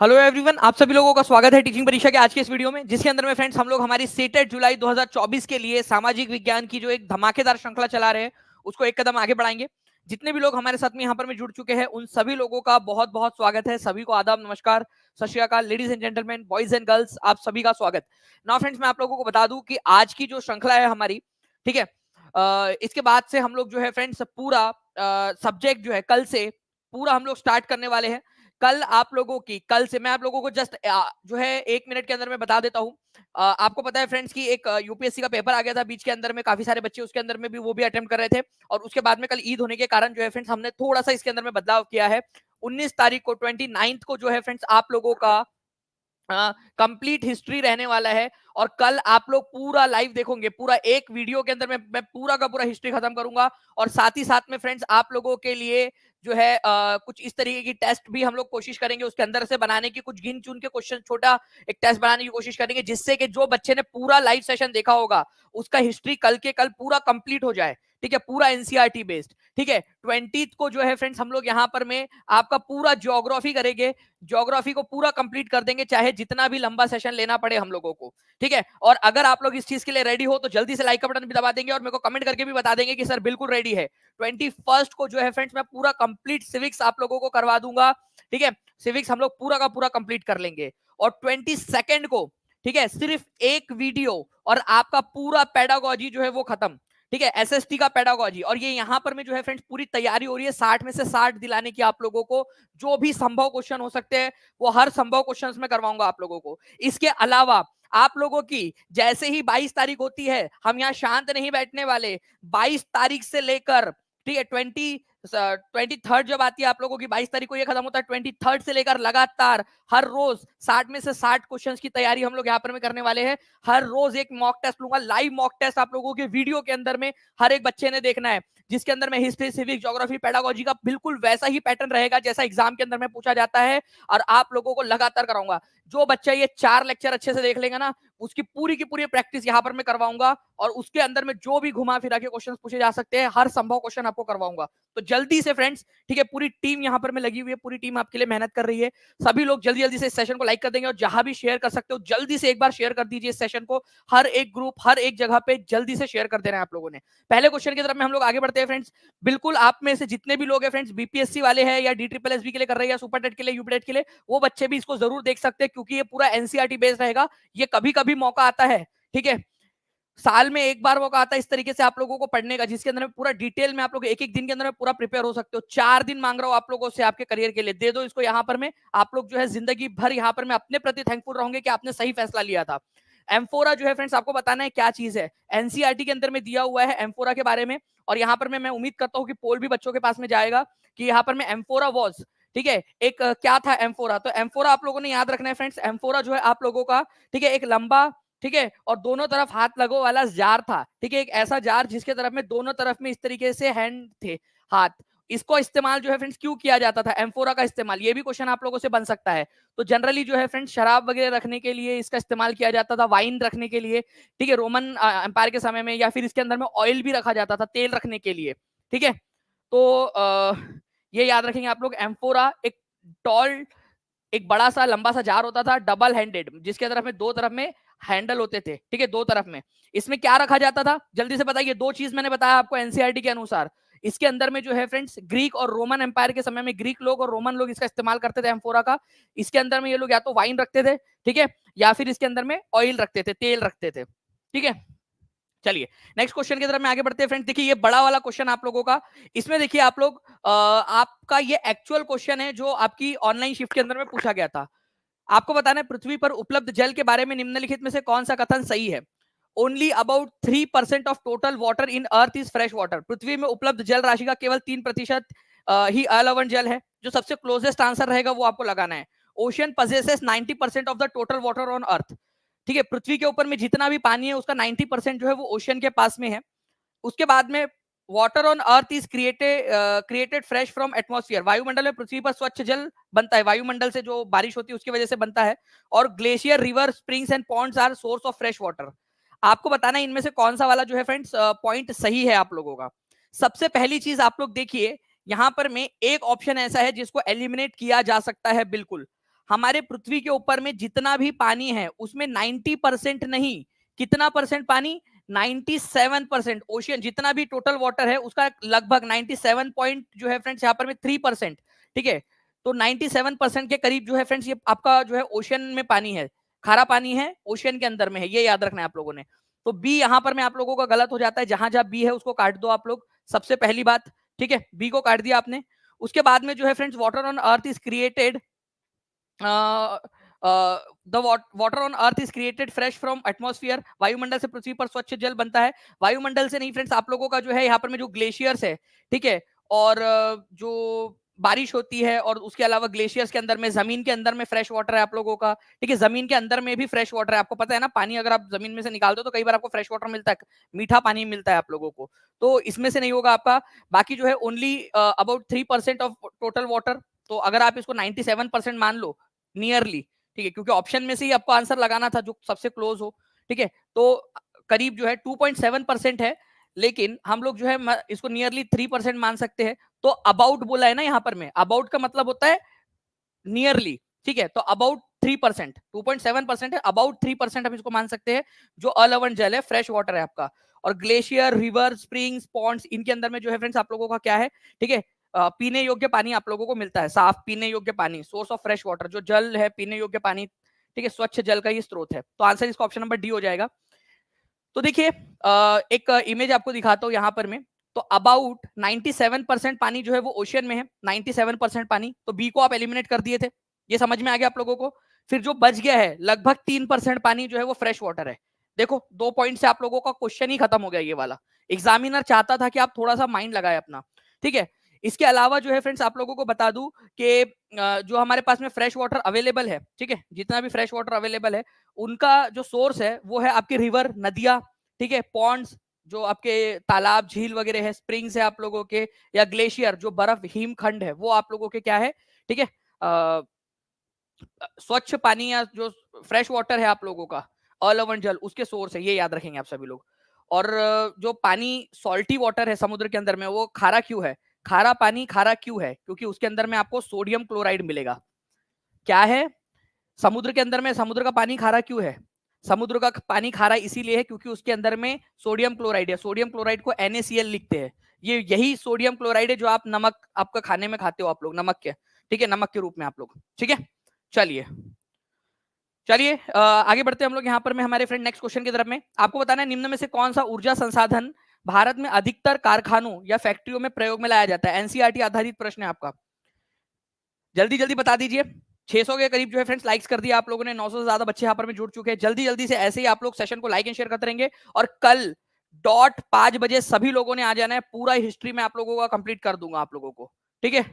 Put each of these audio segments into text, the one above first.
Hello everyone, आप सभी लोगों का स्वागत है टीचिंग परीक्षा के आज के इस वीडियो में, जिसके अंदर में फ्रेंड्स हम लोग हमारी सेटेट जुलाई 2024 के लिए सामाजिक विज्ञान की जो एक धमाकेदार श्रृंखला चला रहे हैं उसको एक कदम आगे बढ़ाएंगे। जितने भी लोग हमारे साथ में यहाँ पर में जुड़ चुके हैं उन सभी लोगों का बहुत बहुत स्वागत है। सभी को आदाब, नमस्कार, सत श्री अकाल, ladies and gentleman, boys and girls, आप सभी का स्वागत। नाउ फ्रेंड्स, मैं आप लोगों को बता दूं कि आज की जो श्रृंखला है हमारी, ठीक है, इसके बाद से हम लोग जो है फ्रेंड्स पूरा सब्जेक्ट जो है कल से पूरा हम लोग स्टार्ट करने वाले हैं। कल आप लोगों की, कल से मैं आप लोगों को जस्ट जो है 1 मिनट के अंदर में बता देता हूं। आपको पता है फ्रेंड्स कि एक यूपीएससी का पेपर आ गया था बीच के अंदर में, काफी सारे बच्चे उसके अंदर में भी वो भी अटेम्प्ट कर रहे थे, और उसके बाद में कल ईद होने के कारण जो है फ्रेंड्स हमने थोड़ा सा इसके अंदर में बदलाव किया है। 19 तारीख को 29 को जो है फ्रेंड्स आप लोगों का कंप्लीट हिस्ट्री रहने वाला है, और कल आप लोग पूरा लाइव देखोगे। पूरा एक वीडियो के अंदर मैं पूरा का पूरा हिस्ट्री खत्म करूंगा, और साथ ही साथ में फ्रेंड्स आप लोगों के लिए जो है कुछ इस तरीके की टेस्ट भी हम लोग कोशिश करेंगे उसके अंदर से बनाने की, कुछ गिन चुन के क्वेश्चन, छोटा एक टेस्ट बनाने की कोशिश करेंगे, जिससे कि जो बच्चे ने पूरा लाइव सेशन देखा होगा उसका हिस्ट्री कल के कल पूरा कंप्लीट हो जाए। ठीक है, पूरा एनसीईआरटी बेस्ड। ठीक है, 20 को जो है फ्रेंड्स हम लोग यहाँ पर में आपका पूरा ज्योग्राफी करेंगे, ज्योग्राफी को पूरा कंप्लीट कर देंगे, चाहे जितना भी लंबा सेशन लेना पड़े हम लोगों को। ठीक है, और अगर आप लोग इस चीज के लिए रेडी हो तो जल्दी से लाइक का बटन भी दबा देंगे और मेरे को कमेंट करके भी बता देंगे कि सर बिल्कुल रेडी है। 21 को जो है फ्रेंड्स मैं पूरा कंप्लीट सिविक्स आप लोगों को करवा दूंगा। ठीक है, सिविक्स हम लोग पूरा का पूरा कंप्लीट कर लेंगे। और 22 को, ठीक है, सिर्फ एक वीडियो और आपका पूरा पेडागोजी जो है वो खत्म। ठीक है, एसएसटी का पेडागोजी, और ये यहां पर में जो है फ्रेंड्स पूरी तैयारी हो रही है 60 में से 60 दिलाने की आप लोगों को। जो भी संभव क्वेश्चन हो सकते हैं वो हर संभव क्वेश्चंस में करवाऊंगा आप लोगों को। इसके अलावा आप लोगों की जैसे ही 22 तारीख होती है, हम यहाँ शांत नहीं बैठने वाले। 22 तारीख से लेकर, ठीक है, 23 जब आती है आप लोगों की, 22 तारीख को ये खत्म होता है, 23 से लेकर लगातार हर रोज 60 में से 60 क्वेश्चंस की तैयारी हम लोग यहाँ पर में करने वाले हैं। हर रोज एक मॉक टेस्ट लूंगा, लाइव मॉक टेस्ट आप लोगों के वीडियो के अंदर में हर एक बच्चे ने देखना है, जिसके अंदर में हिस्ट्री, सिविक्स, ज्योग्राफी, पेडागोजी का बिल्कुल वैसा ही पैटर्न रहेगा जैसा एग्जाम के अंदर में पूछा जाता है, और आप लोगों को लगातार कराऊंगा। जो बच्चा ये 4 लेक्चर अच्छे से देख लेगा ना, उसकी पूरी की पूरी प्रैक्टिस यहाँ पर मैं करवाऊंगा, और उसके अंदर में जो भी घुमा फिरा के क्वेश्चन पूछे जा सकते हैं हर संभव क्वेश्चन आपको करवाऊंगा। तो जल्दी से फ्रेंड्स, ठीक है, पूरी टीम यहाँ पर में लगी हुई है, पूरी टीम आपके लिए मेहनत कर रही है। सभी लोग जल्दी जल्दी से इस सेशन को लाइक कर देंगे, और जहां भी शेयर कर सकते हो जल्दी से एक बार शेयर कर दीजिए इस सेशन को। हर एक ग्रुप, हर एक जगह पे जल्दी से शेयर कर देना है आप लोगों ने। पहले क्वेश्चन की तरफ में हम लोग आगे बढ़ते हैं फ्रेंड्स। बिल्कुल आप में से जितने भी लोग हैं फ्रेंड्स बीपीएससी वाले हैं या DSSB के लिए कर रहे हैं या सुपर टेट के लिए, यूपीटेट के लिए, वो बच्चे भी इसको जरूर देख सकते हैं, क्योंकि ये पूरा एनसीईआरटी बेस्ड रहेगा। ये कभी कभी मौका आता है, ठीक है, साल में एक बार मौका आता है इस तरीके से आप लोगों को पढ़ने का, जिसके अंदर पूरा डिटेल में आप लोग एक एक दिन के अंदर में पूरा प्रिपेयर हो सकते हो। 4 दिन मांग रहा हूं आप लोगों से आपके करियर के लिए, दे दो इसको यहाँ पर में। आप लोग जो है जिंदगी भर यहाँ पर में अपने प्रति थैंकफुल रहोगे कि आपने सही फैसला लिया था। एम्फोरा जो है फ्रेंड्स आपको बताना है क्या चीज है। एनसीईआरटी के अंदर में दिया हुआ है एम्फोरा के बारे में, और यहाँ पर मैं उम्मीद करता हूँ कि पोल भी बच्चों के पास में जाएगा कि यहाँ पर में एम्फोरा वॉज, ठीक है, एक क्या था एम्फोरा। तो एम्फोरा आप लोगों ने याद रखना है फ्रेंड्स। एम्फोरा जो है आप लोगों का, ठीक है, एक लंबा, ठीक है, और दोनों तरफ हाथ लगो वाला जार था। ठीक है, एक ऐसा जार जिसके तरफ में दोनों तरफ में इस तरीके से हैंड थे, हाथ। इसको इस्तेमाल जो है फ्रेंड्स क्यों किया जाता था, एम्फोरा का इस्तेमाल, ये भी क्वेश्चन आप लोगों से बन सकता है। तो जनरली जो है फ्रेंड्स शराब वगैरह रखने के लिए इसका इस्तेमाल किया जाता था, वाइन रखने के लिए, ठीक है, रोमन एम्पायर के समय में, या फिर इसके अंदर में ऑयल भी रखा जाता था, तेल रखने के लिए। ठीक है, तो ये याद रखेंगे आप लोग। एम्फोरा एक टॉल, एक बड़ा सा लंबा सा जार होता था, डबल हैंडेड, जिसके तरफ में दो तरफ में हैंडल होते थे, ठीक है, दो तरफ में। इसमें क्या रखा जाता था जल्दी से बताइए। दो चीज मैंने बताया आपको एनसीईआरटी के अनुसार। इसके अंदर में जो है फ्रेंड्स ग्रीक और रोमन एम्पायर के समय में ग्रीक लोग और रोमन लोग इसका इस्तेमाल करते थे एम्फोरा का। इसके अंदर में ये लोग या तो वाइन रखते थे, ठीक है, या फिर इसके अंदर में ऑयल रखते थे, तेल रखते थे। ठीक है, चलिए नेक्स्ट क्वेश्चन की तरफ में आगे बढ़ते हैं फ्रेंड्स। देखिए ये बड़ा वाला क्वेश्चन आप लोगों का, इसमें देखिए आप लोग आपका ये एक्चुअल क्वेश्चन है जो आपकी ऑनलाइन शिफ्ट के अंदर में पूछा गया था। आपको बताना है पृथ्वी पर उपलब्ध जल के बारे में निम्नलिखित में से कौन सा कथन सही है। Only about 3% of total water in earth is fresh water. पृथ्वी में उपलब्ध जल राशि का केवल 3% ही अलवण जल है। जो सबसे क्लोजेस्ट आंसर रहेगा वो आपको लगाना है। Ocean possesses 90% of the total water on earth. ठीक है, पृथ्वी के ऊपर में जितना भी पानी है उसका 90% जो है वो ओशियन के पास में है। उसके बाद में water on earth is created fresh from atmosphere. वायुमंडल में पृथ्वी पर स्वच्छ जल बनता है, वायुमंडल से जो बारिश होती है उसकी वजह से बनता है। और glacier, river, springs and ponds are source of fresh water. आपको बताना है इनमें से कौन सा वाला जो है फ्रेंड्स पॉइंट सही है आप लोगों का। सबसे पहली चीज आप लोग देखिए, यहां पर में एक ऑप्शन ऐसा है जिसको एलिमिनेट किया जा सकता है बिल्कुल। हमारे पृथ्वी के ऊपर में जितना भी पानी है उसमें 90% नहीं, कितना परसेंट पानी, 97%। ओशियन जितना भी टोटल वाटर है उसका लगभग 97 पॉइंट जो है फ्रेंड्स यहाँ पर में 3%। ठीक है, तो 97% के करीब जो है फ्रेंड्स ये आपका जो है ओशियन में पानी है, खारा पानी है, ओशियन के अंदर में है, ये याद रखना है आप लोगों ने। तो बी यहां पर में आप लोगों का गलत हो जाता है, जहां जहां बी है उसको काट दो आप लोग, सबसे पहली बात। ठीक है, बी को काट दिया आपने। उसके बाद में जो है friends water on earth is created, the water on earth is created fresh from atmosphere, वायुमंडल से पृथ्वी पर स्वच्छ जल बनता है। वायुमंडल से नहीं फ्रेंड्स, आप लोगों का जो है यहाँ पर में जो ग्लेशियर्स है, ठीक है, और जो बारिश होती है, और उसके अलावा ग्लेशियर्स के अंदर में, जमीन के अंदर में फ्रेश वाटर है आप लोगों का। ठीक है, जमीन के अंदर में भी फ्रेश वाटर है, आपको पता है ना, पानी अगर आप जमीन में से निकाल दो तो कई बार आपको फ्रेश वाटर मिलता है, मीठा पानी मिलता है आप लोगों को, तो इसमें से नहीं होगा आपका। बाकी जो है only about 3% of total water, तो अगर आप इसको 97% मान लो नियरली, ठीक है, क्योंकि ऑप्शन में से ही आपको आंसर लगाना था जो सबसे क्लोज हो। ठीक है, तो करीब जो है 2.7% है, लेकिन हम लोग जो है इसको नियरली 3% मान सकते हैं। तो अबाउट बोला है ना यहाँ पर में, अबाउट का मतलब होता है नियरली। ठीक है, तो अबाउट 3%, 2.7% है, अबाउट 3% हम इसको मान सकते हैं जो अलवण जल है, फ्रेश वाटर है आपका। और ग्लेशियर, रिवर, स्प्रिंग्स, पॉन्ड्स, इनके अंदर में जो है फ्रेंड्स आप लोगों का क्या है, ठीक है, पीने योग्य पानी आप लोगों को मिलता है, साफ पीने योग्य पानी, सोर्स ऑफ फ्रेश वाटर, जो जल है पीने योग्य पानी, ठीक है, स्वच्छ जल का ही स्रोत है। तो आंसर इसका ऑप्शन नंबर डी हो जाएगा। तो देखिए एक इमेज आपको दिखाता हूँ यहाँ पर मैं। तो अबाउट 97% पानी जो है वो ओशियन में है, 97% पानी, तो बी को आप एलिमिनेट कर दिए थे, ये समझ में आ गया आप लोगों को। फिर जो बच गया है लगभग 3% पानी जो है वो फ्रेश वाटर है। देखो 2 पॉइंट से आप लोगों का क्वेश्चन ही खत्म हो गया ये वाला। एग्जामिनर चाहता था कि आप थोड़ा सा माइंड लगाए अपना। ठीक है, इसके अलावा जो है फ्रेंड्स आप लोगों को बता दूं कि जो हमारे पास में फ्रेश वाटर अवेलेबल है, ठीक है, जितना भी फ्रेश वाटर अवेलेबल है उनका जो सोर्स है वो है आपके रिवर, नदियां, ठीक है, पॉन्ड्स, जो आपके तालाब, झील वगैरह है, स्प्रिंग्स है आप लोगों के, या ग्लेशियर जो बर्फ हिमखंड है वो आप लोगों के क्या है, ठीक है, स्वच्छ पानी या जो फ्रेश वाटर है आप लोगों का, अलवण जल, उसके सोर्स है, ये याद रखेंगे आप सभी लोग। और जो पानी सॉल्टी वाटर है समुद्र के अंदर में, वो खारा क्यों है, खारा पानी खारा क्यों है, क्योंकि उसके अंदर में आपको सोडियम क्लोराइड मिलेगा। क्या है, समुद्र के अंदर में समुद्र का पानी खारा क्यों है, समुद्र का पानी खारा इसीलिए है क्योंकि उसके अंदर में सोडियम क्लोराइड है, सोडियम क्लोराइड को NaCl लिखते हैं। ये यही सोडियम क्लोराइड है जो आप नमक आपका खाने में खाते हो आप लोग, नमक के, ठीक है, नमक के रूप में आप लोग। ठीक है, चलिए चलिए आगे बढ़ते हैं हम लोग यहाँ पर में हमारे फ्रेंड नेक्स्ट क्वेश्चन की तरफ में। आपको बताना है निम्न में से कौन सा ऊर्जा संसाधन भारत में अधिकतर कारखानों या फैक्ट्रियों में प्रयोग में लाया जाता है। एनसीईआरटी आधारित प्रश्न है आपका, जल्दी जल्दी बता दीजिए। 600 के करीब जो है फ्रेंड्स लाइक्स कर दिया आप लोगों ने, 900 से ज्यादा बच्चे यहाँ पर में जुड़ चुके हैं। जल्दी जल्दी से ऐसे ही आप लोग सेशन को लाइक एंड शेयर करते रहेंगे, और कल डॉट 5 बजे सभी लोगों ने आ जाना है, पूरा हिस्ट्री में आप लोगों का कंप्लीट कर दूंगा आप लोगों को। ठीक है,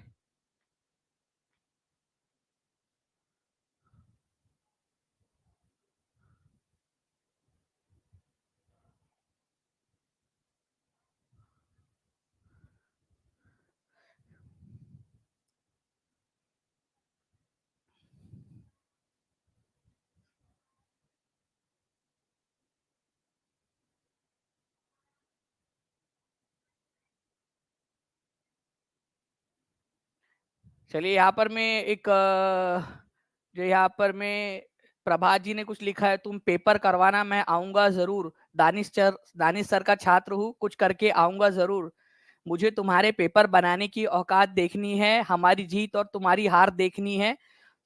चलिए यहाँ पर मैं एक जो यहाँ पर मैं प्रभात जी ने कुछ लिखा है, तुम पेपर करवाना मैं आऊंगा जरूर, दानिश सर का छात्र हूँ, कुछ करके आऊंगा जरूर, मुझे तुम्हारे पेपर बनाने की औकात देखनी है, हमारी जीत और तुम्हारी हार देखनी है,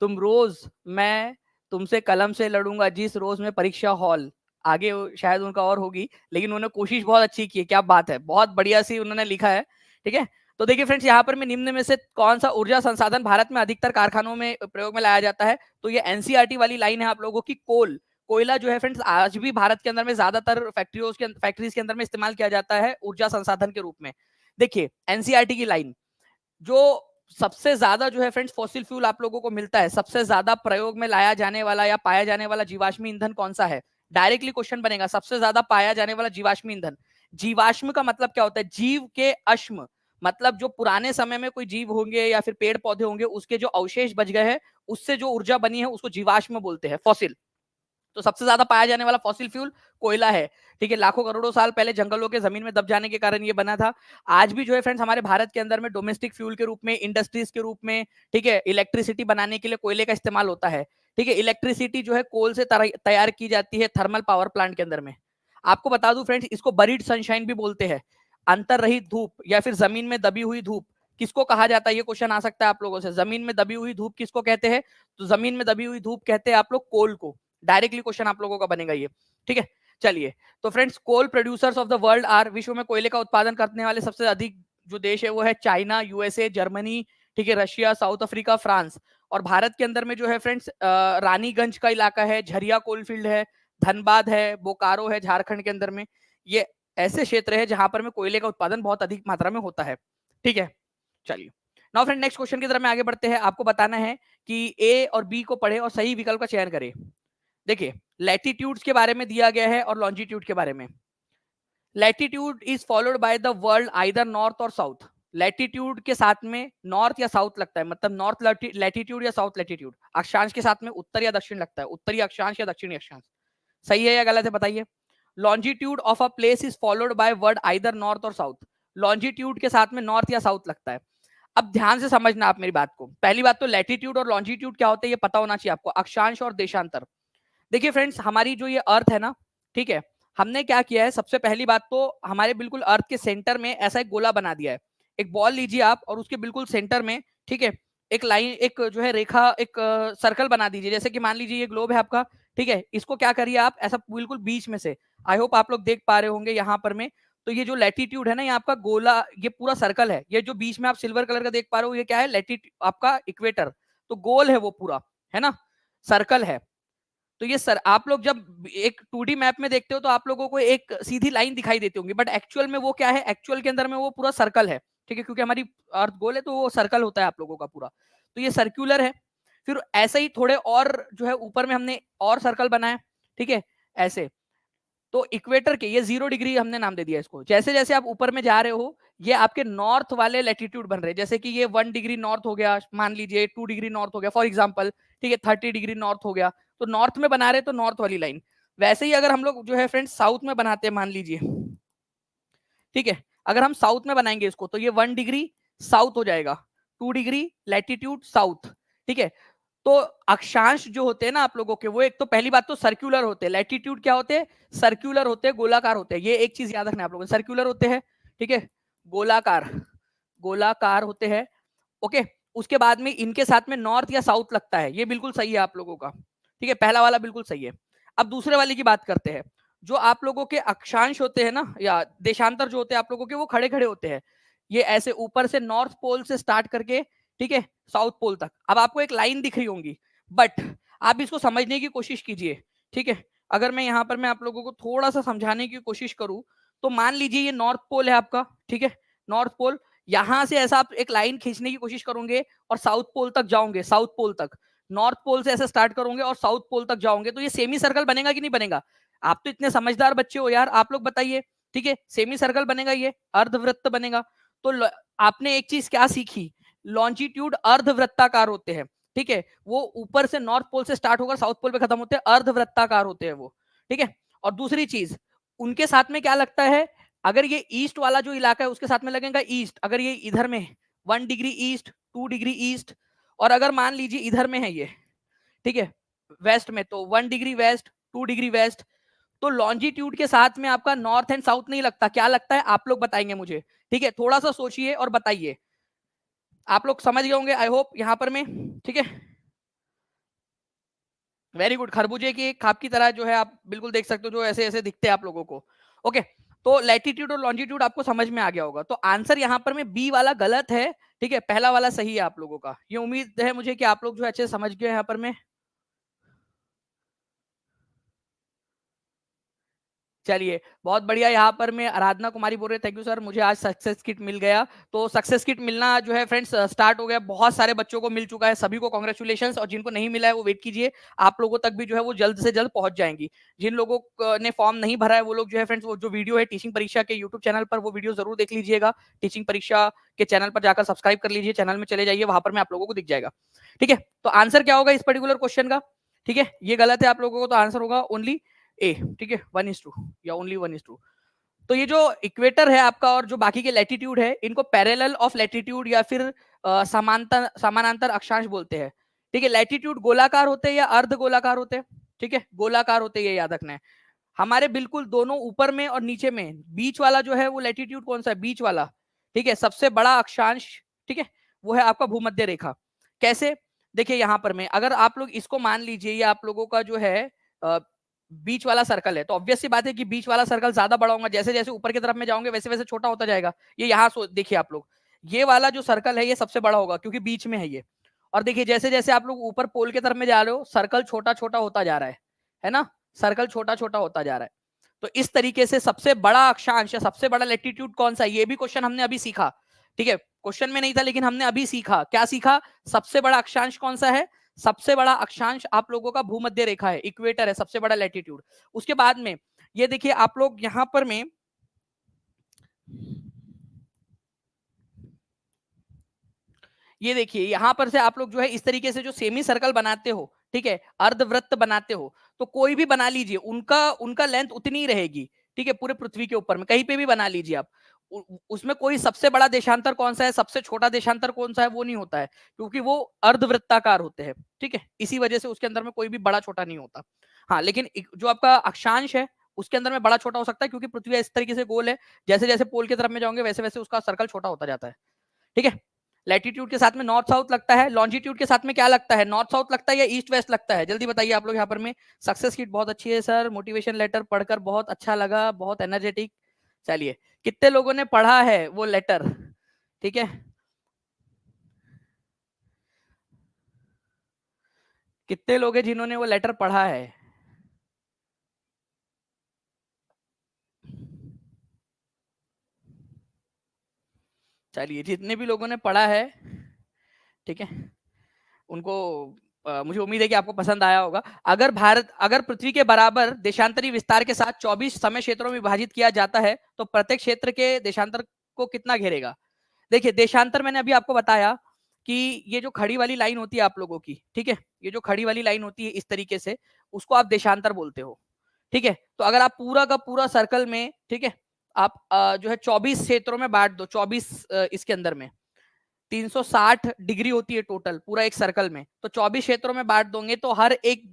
तुम रोज मैं तुमसे कलम से लड़ूंगा जिस रोज में परीक्षा हॉल। आगे शायद उनका और होगी, लेकिन उन्होंने कोशिश बहुत अच्छी की है, क्या बात है, बहुत बढ़िया सी उन्होंने लिखा है। ठीक है, तो देखिए फ्रेंड्स यहाँ पर मैं निम्न में से कौन सा ऊर्जा संसाधन भारत में अधिकतर कारखानों में प्रयोग में लाया जाता है, तो ये एनसीईआरटी वाली लाइन है आप लोगों की। कोयला जो है फ्रेंड्स आज भी भारत के अंदर में ज्यादातर फैक्ट्रीज के अंदर में इस्तेमाल किया जाता है ऊर्जा संसाधन के रूप में। देखिए एनसीईआरटी की लाइन, जो सबसे ज्यादा जो है फ्रेंड्स फॉसिल फ्यूल आप लोगों को मिलता है, सबसे ज्यादा प्रयोग में लाया जाने वाला या पाया जाने वाला जीवाश्मी ईंधन कौन सा है, डायरेक्टली क्वेश्चन बनेगा, सबसे ज्यादा पाया जाने वाला जीवाश्मी ईंधन। जीवाश्म का मतलब क्या होता है, जीव के अश्म, मतलब जो पुराने समय में कोई जीव होंगे या फिर पेड़ पौधे होंगे उसके जो अवशेष बच गए हैं, उससे जो ऊर्जा बनी है उसको जीवाश्म बोलते हैं, फॉसिल। तो सबसे ज्यादा पाया जाने वाला फॉसिल फ्यूल कोयला है, ठीक है। लाखों करोड़ों साल पहले जंगलों के जमीन में दब जाने के कारण ये बना था। आज भी जो है फ्रेंड्स हमारे भारत के अंदर में डोमेस्टिक फ्यूल के रूप में, इंडस्ट्रीज के रूप में, ठीक है, इलेक्ट्रिसिटी बनाने के लिए कोयले का इस्तेमाल होता है, ठीक है। इलेक्ट्रिसिटी जो है कोल से तैयार की जाती है थर्मल पावर प्लांट के अंदर में। आपको बता दूं फ्रेंड्स, इसको बरीड सनशाइन भी बोलते हैं, अंतर्रहित धूप या फिर जमीन में दबी हुई धूप। किसको कहा जाता है, ये क्वेश्चन आ सकता है आप लोगों से, जमीन में दबी हुई धूप किसको कहते हैं? तो जमीन में दबी हुई धूप कहते हैं आप लोग कोल को। डायरेक्टली क्वेश्चन आप लोगों का बनेगा ये, ठीक है। चलिए, तो friends coal producers of the world are, विश्व में कोयले का उत्पादन करने वाले सबसे अधिक जो देश है वो है चाइना, यूएसए, जर्मनी, ठीक है, रशिया, साउथ अफ्रीका, फ्रांस। और भारत के अंदर में जो है फ्रेंड्स रानीगंज का इलाका है, झरिया कोलफील्ड है, धनबाद है, बोकारो है झारखंड के अंदर में। ये ऐसे क्षेत्र है जहां पर में कोयले का उत्पादन बहुत अधिक मात्रा में होता है, ठीक है। चलिए, नाउ फ्रेंड नेक्स्ट क्वेश्चन की तरफ में आगे बढ़ते हैं। आपको बताना है कि ए और बी को पढ़े और सही विकल्प का चयन करें। देखिए, लैटिट्यूड्स के बारे में दिया गया है और लॉन्जिट्यूड के बारे में। Latitude is followed by the world either north और साउथ। लैटिट्यूड के साथ में नॉर्थ या साउथ लगता है, मतलब नॉर्थ लैटिट्यूड या साउथ लैटिट्यूड। अक्षांश के साथ में उत्तर या दक्षिण लगता है, उत्तरी अक्षांश या दक्षिणी अक्षांश। सही है या गलत है बताइए। Longitude of a place is followed by word either north और साउथ। लॉन्जिट्यूड के साथ में नॉर्थ या साउथ लगता है। अब ध्यान से समझना आप मेरी बात को। पहली बात तो लैटिट्यूड और लॉन्जिट्यूड क्या होता है ये पता होना चाहिए आपको, अक्षांश और देशांतर। देखिए फ्रेंड्स, हमारी जो ये अर्थ है ना, ठीक है, हमने क्या किया है, सबसे पहली बात तो हमारे बिल्कुल अर्थ के सेंटर में ऐसा एक गोला बना दिया है। एक बॉल लीजिए आप और उसके बिल्कुल सेंटर में, ठीक है, एक लाइन, एक जो है रेखा, एक सर्कल बना दीजिए। जैसे कि मान लीजिए ये ग्लोब है आपका, ठीक है, इसको क्या करिए आप ऐसा बिल्कुल बीच में से, आई होप आप लोग देख पा रहे होंगे यहाँ पर में। तो ये जो लैटिट्यूड है ना, ये आपका गोला, ये पूरा सर्कल है। ये जो बीच में आप सिल्वर कलर का देख पा रहे हो, ये क्या है, लैटिट्यूड आपका इक्वेटर। तो गोल है वो पूरा, है ना, सर्कल है। तो ये सर, आप लोग जब एक 2D मैप में देखते हो तो आप लोगों को एक सीधी लाइन दिखाई देती होंगी, बट एक्चुअल में वो क्या है, एक्चुअल के अंदर में वो पूरा सर्कल है, ठीक है, क्योंकि हमारी अर्थ गोल है तो वो सर्कल होता है आप लोगों का पूरा। तो ये सर्कुलर है। फिर ऐसे ही थोड़े और जो है ऊपर में हमने और सर्कल बनाया, ठीक है, ऐसे। तो इक्वेटर के ये 0 डिग्री हमने नाम दे दिया इसको। जैसे जैसे आप ऊपर में जा रहे हो, ये आपके नॉर्थ वाले लैटिट्यूड बन रहे हैं। जैसे कि ये 1 डिग्री नॉर्थ हो गया, मान लीजिए 2 डिग्री नॉर्थ हो गया फॉर एग्जाम्पल, ठीक है, 30 डिग्री नॉर्थ हो गया। तो नॉर्थ में बना रहे तो नॉर्थ वाली लाइन। वैसे ही अगर हम लोग जो है फ्रेंड्स साउथ में बनाते हैं, मान लीजिए, ठीक है, अगर हम साउथ में बनाएंगे इसको तो ये 1 डिग्री साउथ हो जाएगा, 2 डिग्री लैटिट्यूड साउथ, ठीक है। तो अक्षांश जो होते हैं ना आप लोगों के, वो एक तो पहली बात तो सर्कुलर होते हैं। लैटिट्यूड क्या होते हैं, सर्कुलर होते हैं, गोलाकार होते हैं। ये एक चीज याद रखना आप लोगों को, सर्कुलर होते हैं, ठीक है, गोलाकार, गोलाकार होते हैं, ओके। उसके बाद में इनके साथ में नॉर्थ या साउथ लगता है, ये बिल्कुल सही है आप लोगों का, ठीक है, पहला वाला बिल्कुल सही है। अब दूसरे वाले की बात करते हैं। जो आप लोगों के अक्षांश होते हैं ना, या देशांतर जो होते हैं आप लोगों के, वो खड़े खड़े होते हैं। ये ऐसे ऊपर से नॉर्थ पोल से स्टार्ट करके, ठीक है, साउथ पोल तक। अब आपको एक लाइन दिख रही होंगी, बट आप इसको समझने की कोशिश कीजिए, ठीक है। अगर मैं यहाँ पर मैं आप लोगों को थोड़ा सा समझाने की कोशिश करूं, तो मान लीजिए ये नॉर्थ पोल है आपका, ठीक है, नॉर्थ पोल। यहां से ऐसा आप एक लाइन खींचने की कोशिश करोगे और साउथ पोल तक जाओगे, साउथ पोल तक। नॉर्थ पोल से ऐसे स्टार्ट करोगे और साउथ पोल तक जाओगे, तो ये सेमी सर्कल बनेगा कि नहीं बनेगा? आप तो इतने समझदार बच्चे हो यार, आप लोग बताइए, ठीक है, सेमी सर्कल बनेगा, ये अर्धवृत्त बनेगा। तो आपने एक चीज क्या सीखी, लॉन्जिट्यूड अर्धवृत्ताकार होते हैं, ठीक है, वो ऊपर से नॉर्थ पोल से स्टार्ट होकर साउथ पोल पे खत्म होते हैं, अर्धवृत्ताकार होते हैं वो, ठीक है। और दूसरी चीज, उनके साथ में क्या लगता है, अगर ये ईस्ट वाला जो इलाका है उसके साथ में लगेगा ईस्ट, अगर ये इधर में 1 डिग्री ईस्ट, 2 डिग्री ईस्ट, और अगर मान लीजिए इधर में है ये, ठीक है, वेस्ट में, तो 1 डिग्री वेस्ट, 2 डिग्री वेस्ट। तो लॉन्जिट्यूड के साथ में आपका नॉर्थ एंड साउथ नहीं लगता, क्या लगता है आप लोग बताएंगे मुझे, ठीक है, थोड़ा सा सोचिए और बताइए। आप लोग समझ गए होंगे आई होप यहाँ पर में, ठीक है, वेरी गुड। खरबूजे की एक खाप की तरह जो है आप बिल्कुल देख सकते हो, जो ऐसे ऐसे दिखते हैं आप लोगों को, ओके। तो लैटिट्यूड और लॉन्जिट्यूड आपको समझ में आ गया होगा। तो आंसर यहाँ पर में बी वाला गलत है, ठीक है, पहला वाला सही है आप लोगों का। ये उम्मीद है मुझे कि आप लोग जो अच्छे से समझ गए यहाँ पर में। चलिए, बहुत बढ़िया। यहाँ पर मैं आराधना कुमारी बोल रहे, थैंक यू सर, मुझे आज सक्सेस किट मिल गया। तो सक्सेस किट मिलना जो है फ्रेंड्स स्टार्ट हो गया, बहुत सारे बच्चों को मिल चुका है, सभी को कांग्रेचुलेशंस। और जिनको नहीं मिला है वो वेट कीजिए, आप लोगों तक भी जो है वो जल्द से जल्द पहुंच जाएंगी। जिन लोगों ने फॉर्म नहीं भरा है वो लोग जो है फ्रेंड्स, वो जो वीडियो है टीचिंग परीक्षा के यूट्यूब चैनल पर, वो वीडियो जरूर देख लीजिएगा। टीचिंग परीक्षा के चैनल पर जाकर सब्सक्राइब कर लीजिए, चैनल में चले जाइए, वहां पर मैं आप लोगों को दिख जाएगा, ठीक है। तो आंसर क्या होगा इस पर्टिकुलर क्वेश्चन का, ठीक है, ये गलत है आप लोगों को, तो आंसर होगा ओनली ए। ठीक है, 1:2 या ओनली 1:2। तो ये जो इक्वेटर है आपका और जो बाकी के लैटिट्यूड है, इनको पैरेलल ऑफ लैटिट्यूड या फिर समांतर समानांतर अक्षांश बोलते हैं। ठीक है, लैटिट्यूड गोलाकार होते हैं या अर्ध गोलाकार होते हैं? ठीक है, गोलाकार होते हैं, ये याद रखना है। हमारे बिल्कुल दोनों ऊपर में और नीचे में बीच वाला जो है वो लैटिट्यूड कौन सा है? बीच वाला। ठीक है, सबसे बड़ा अक्षांश, ठीक है, वो है आपका भूमध्य रेखा। कैसे? देखिए यहां पर में अगर आप लोग इसको मान लीजिए, ये आप लोगों का जो है बीच वाला सर्कल है, तो ऑब्वियस सी बात है कि बीच वाला सर्कल ज्यादा बड़ा होगा, जैसे जैसे ऊपर की तरफ में जाओगे वैसे वैसे छोटा होता जाएगा। ये यहाँ देखिए आप लोग, ये वाला जो सर्कल है ये सबसे बड़ा होगा क्योंकि बीच में है ये। और देखिए जैसे जैसे आप लोग ऊपर पोल की तरफ में जा रहे हो, सर्कल छोटा छोटा होता जा रहा है ना, सर्कल छोटा छोटा होता जा रहा है। तो इस तरीके से सबसे बड़ा अक्षांश या सबसे बड़ा लैटिट्यूड कौन सा है, ये भी क्वेश्चन हमने अभी सीखा। ठीक है, क्वेश्चन में नहीं था लेकिन हमने अभी सीखा। क्या सीखा? सबसे बड़ा अक्षांश कौन सा है? सबसे बड़ा अक्षांश आप लोगों का भूमध्य रेखा है, इक्वेटर है, सबसे बड़ा लैटिट्यूड। उसके बाद में ये देखिए आप लोग यहां पर में, ये देखिए यहां पर से आप लोग जो है इस तरीके से जो सेमी सर्कल बनाते हो, ठीक है, अर्धवृत्त बनाते हो, तो कोई भी बना लीजिए, उनका उनका लेंथ उतनी ही रहेगी। ठीक है, पूरे पृथ्वी के ऊपर में कहीं पे भी बना लीजिए आप, उसमें कोई सबसे बड़ा देशांतर कौन सा है, सबसे छोटा देशांतर कौन सा है, वो नहीं होता है, क्योंकि वो अर्धवृत्ताकार होते हैं। ठीक है, इसी वजह से उसके अंदर में कोई भी बड़ा छोटा नहीं होता। हाँ, लेकिन जो आपका अक्षांश है उसके अंदर में बड़ा छोटा हो सकता है, क्योंकि पृथ्वी इस तरीके से गोल है, जैसे जैसे पोल की तरफ में जाओगे वैसे वैसे उसका सर्कल छोटा होता जाता है। ठीक है, लैटिट्यूड के साथ में नॉर्थ साउथ लगता है, लॉन्जिट्यूड के साथ में क्या लगता है, नॉर्थ साउथ लगता है या ईस्ट वेस्ट लगता है? जल्दी बताइए आप लोग यहाँ पर में। सक्सेस किट बहुत अच्छी है सर, मोटिवेशन लेटर पढ़कर बहुत अच्छा लगा, बहुत एनर्जेटिक। चलिए, कितने लोगों ने पढ़ा है वो लेटर? ठीक है, कितने लोग हैं जिन्होंने वो लेटर पढ़ा है? चलिए, जितने भी लोगों ने पढ़ा है, ठीक है, उनको मुझे उम्मीद है कि आपको पसंद आया होगा। अगर पृथ्वी के बराबर देशांतरी विस्तार के साथ 24 समय क्षेत्रों में विभाजित किया जाता है तो प्रत्येक क्षेत्र के देशांतर को कितना घेरेगा? देखिए देशांतर मैंने अभी आपको बताया कि ये जो खड़ी वाली लाइन होती है आप लोगों की, ठीक है, ये जो खड़ी वाली लाइन होती है इस तरीके से, उसको आप देशांतर बोलते हो। ठीक है, तो अगर आप पूरा का पूरा सर्कल में, ठीक है, आप जो है 24 क्षेत्रों में बांट दो, 24 इसके अंदर में 360 डिग्री होती है टोटल पूरा एक सर्कल में, तो 24 क्षेत्रों में बांट दोगे तो हर एक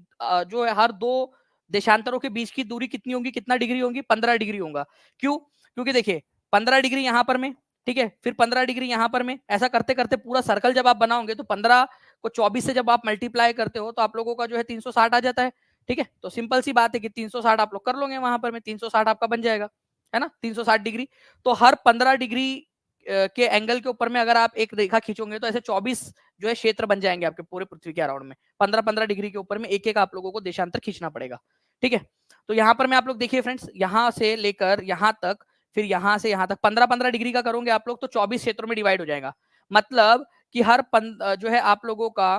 जो है हर दो देशांतरों के बीच की दूरी कितनी होगी, कितना डिग्री होगी? 15 डिग्री होगा। क्यों? क्योंकि देखिए 15 डिग्री यहां पर में, ठीक है, फिर 15 डिग्री यहां पर में, ऐसा करते करते पूरा सर्कल जब आप बनाओगे तो 15 को 24 से जब आप मल्टीप्लाई करते हो तो आप लोगों का जो है 360 आ जाता है। ठीक है, तो सिंपल सी बात है कि 360 आप लोग कर लोगे वहां पर में, 360 आपका बन जाएगा, है ना, 360 डिग्री। तो हर 15 डिग्री के एंगल के ऊपर में अगर आप एक रेखा खींचोगे तो ऐसे 24 जो है क्षेत्र बन जाएंगे आपके पूरे पृथ्वी के अराउंड में। 15-15 डिग्री के ऊपर में एक एक आप लोगों को देशांतर खींचना पड़ेगा। ठीक है, तो यहाँ पर मैं आप लोग देखिए फ्रेंड्स, यहाँ से लेकर यहाँ तक, फिर यहाँ से यहाँ तक 15-15 डिग्री का करोगे आप लोग तो 24 क्षेत्रों में डिवाइड हो जाएगा। मतलब कि हर जो है आप लोगों का,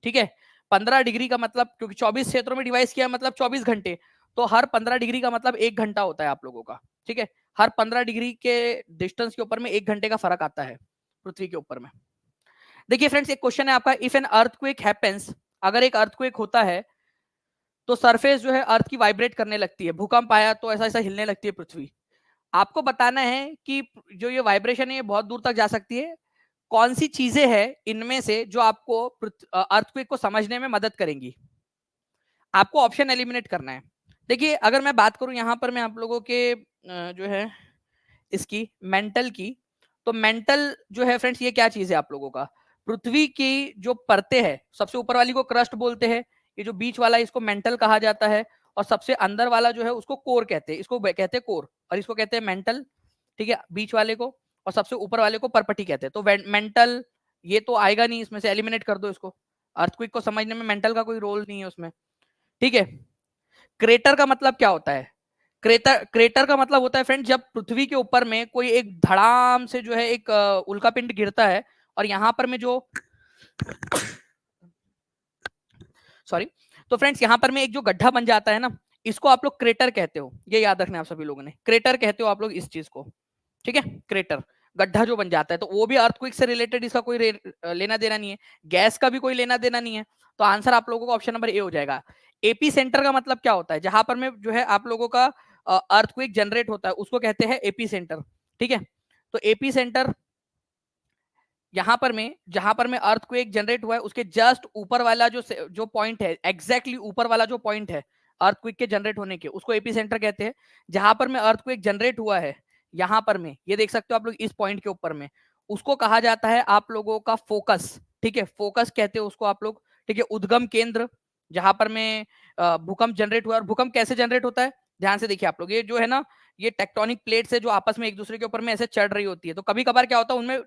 ठीक है, 15 डिग्री का मतलब, क्योंकि 24 क्षेत्रों में डिवाइड किया मतलब 24 घंटे, तो हर 15 डिग्री का मतलब 1 घंटा होता है आप लोगों का। ठीक है, हर 15 डिग्री के डिस्टेंस के ऊपर में 1 घंटे का फर्क आता है पृथ्वी के ऊपर में। देखिए फ्रेंड्स, एक क्वेश्चन है आपका, इफ एन अर्थक्वेक हैपेंस, अगर एक अर्थक्वेक होता है तो सरफेस जो है अर्थ की वाइब्रेट करने लगती है, भूकंप आया तो ऐसा ऐसा हिलने लगती है पृथ्वी। आपको बताना है कि जो ये वाइब्रेशन है ये बहुत दूर तक जा सकती है। कौन सी चीजें हैं इनमें से जो आपको अर्थक्वेक को समझने में मदद करेंगी? आपको ऑप्शन एलिमिनेट करना है। देखिए अगर मैं बात करूं यहां पर मैं आप लोगों के जो है इसकी मेंटल की, तो मेंटल जो है फ्रेंड्स ये क्या चीज है आप लोगों का? पृथ्वी की जो परतें है, सबसे ऊपर वाली को क्रस्ट बोलते हैं, ये जो बीच वाला है इसको मेंटल कहा जाता है, और सबसे अंदर वाला जो है उसको कोर कहते हैं, इसको कहते हैं कोर, और इसको कहते हैं मेंटल। ठीक है, बीच वाले को, और सबसे ऊपर वाले को परपटी कहते हैं। तो मेंटल ये तो आएगा नहीं, इसमें से एलिमिनेट कर दो इसको। अर्थक्वेक को समझने में मेंटल का कोई रोल नहीं है उसमें। ठीक है, क्रेटर का मतलब क्या होता है? क्रेटर का मतलब होता है फ्रेंड, जब पृथ्वी के ऊपर में कोई एक धड़ाम से जो है एक उल्कापिंड गिरता है, और यहां पर में जो सॉरी, तो फ्रेंड्स यहां पर में एक जो गड्ढा बन जाता है ना, इसको आप लोग क्रेटर कहते हो, ये याद रखना आप सभी लोगों ने, क्रेटर कहते हो आप लोग इस चीज को। ठीक है, क्रेटर। गड्ढा जो बन जाता है, तो वो भी अर्थक्वेक से रिलेटेड इसका कोई लेना देना नहीं है, गैस का भी कोई लेना देना नहीं है। तो आंसर आप लोगों का ऑप्शन नंबर ए हो जाएगा। एपी सेंटर का मतलब क्या होता है, जहां पर में जो है आप लोगों का अर्थक्वेक जनरेट होता है उसको कहते हैं एपी सेंटर। ठीक है, तो एपी सेंटर यहां पर में जहां पर में अर्थक्वेक जनरेट हुआ है उसके जस्ट ऊपर वाला जो पॉइंट है, एग्जैक्टली ऊपर वाला जो पॉइंट है अर्थक्वेक के जनरेट होने के, उसको एपी सेंटर कहते हैं। जहां पर में अर्थक्वेक जनरेट हुआ है यहां पर में, ये देख सकते हो आप लोग इस पॉइंट के ऊपर में, उसको कहा जाता है आप लोगों का फोकस। ठीक है, फोकस कहते हैं उसको आप लोग। ठीक है, उद्गम केंद्र, जहां पर में भूकंप जनरेट हुआ। और भूकंप कैसे जनरेट होता है, ध्यान से देखिए आप लोग, ये जो है ना, ये टेक्टोनिक प्लेट्स है जो आपस में एक दूसरे के ऊपर में ऐसे चढ़ रही होती है। तो कभी कभार क्या होता है, उनमें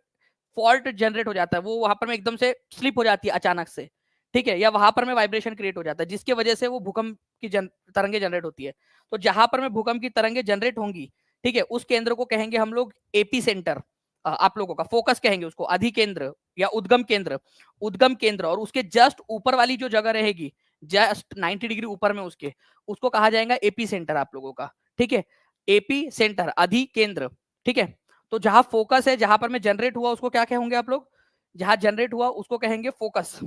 फॉल्ट जनरेट हो जाता है, वो वहां पर में एकदम से स्लिप हो जाती है अचानक से। ठीक है, या वहां पर में वाइब्रेशन क्रिएट हो जाता है जिसकी वजह से वो भूकंप की तरंगे जनरेट होती है। तो जहां पर में भूकंप की तरंगे जनरेट होंगी, ठीक है, उस केंद्र को कहेंगे हम लोग एपी सेंटर। आप लोगों का फोकस कहेंगे उसको, अधिकेंद्र या उद्गम केंद्र। उद्गम केंद्र, और उसके जस्ट ऊपर वाली जो जगह रहेगी, जस्ट 90 डिग्री ऊपर में उसके, उसको कहा जाएगा एपी सेंटर आप लोगों का। ठीक है, एपी सेंटर, अधिकेंद्र। ठीक है, तो जहां फोकस है, जहां पर में जनरेट हुआ, उसको क्या कहेंगे आप लोग, जहां जनरेट हुआ उसको कहेंगे फोकस।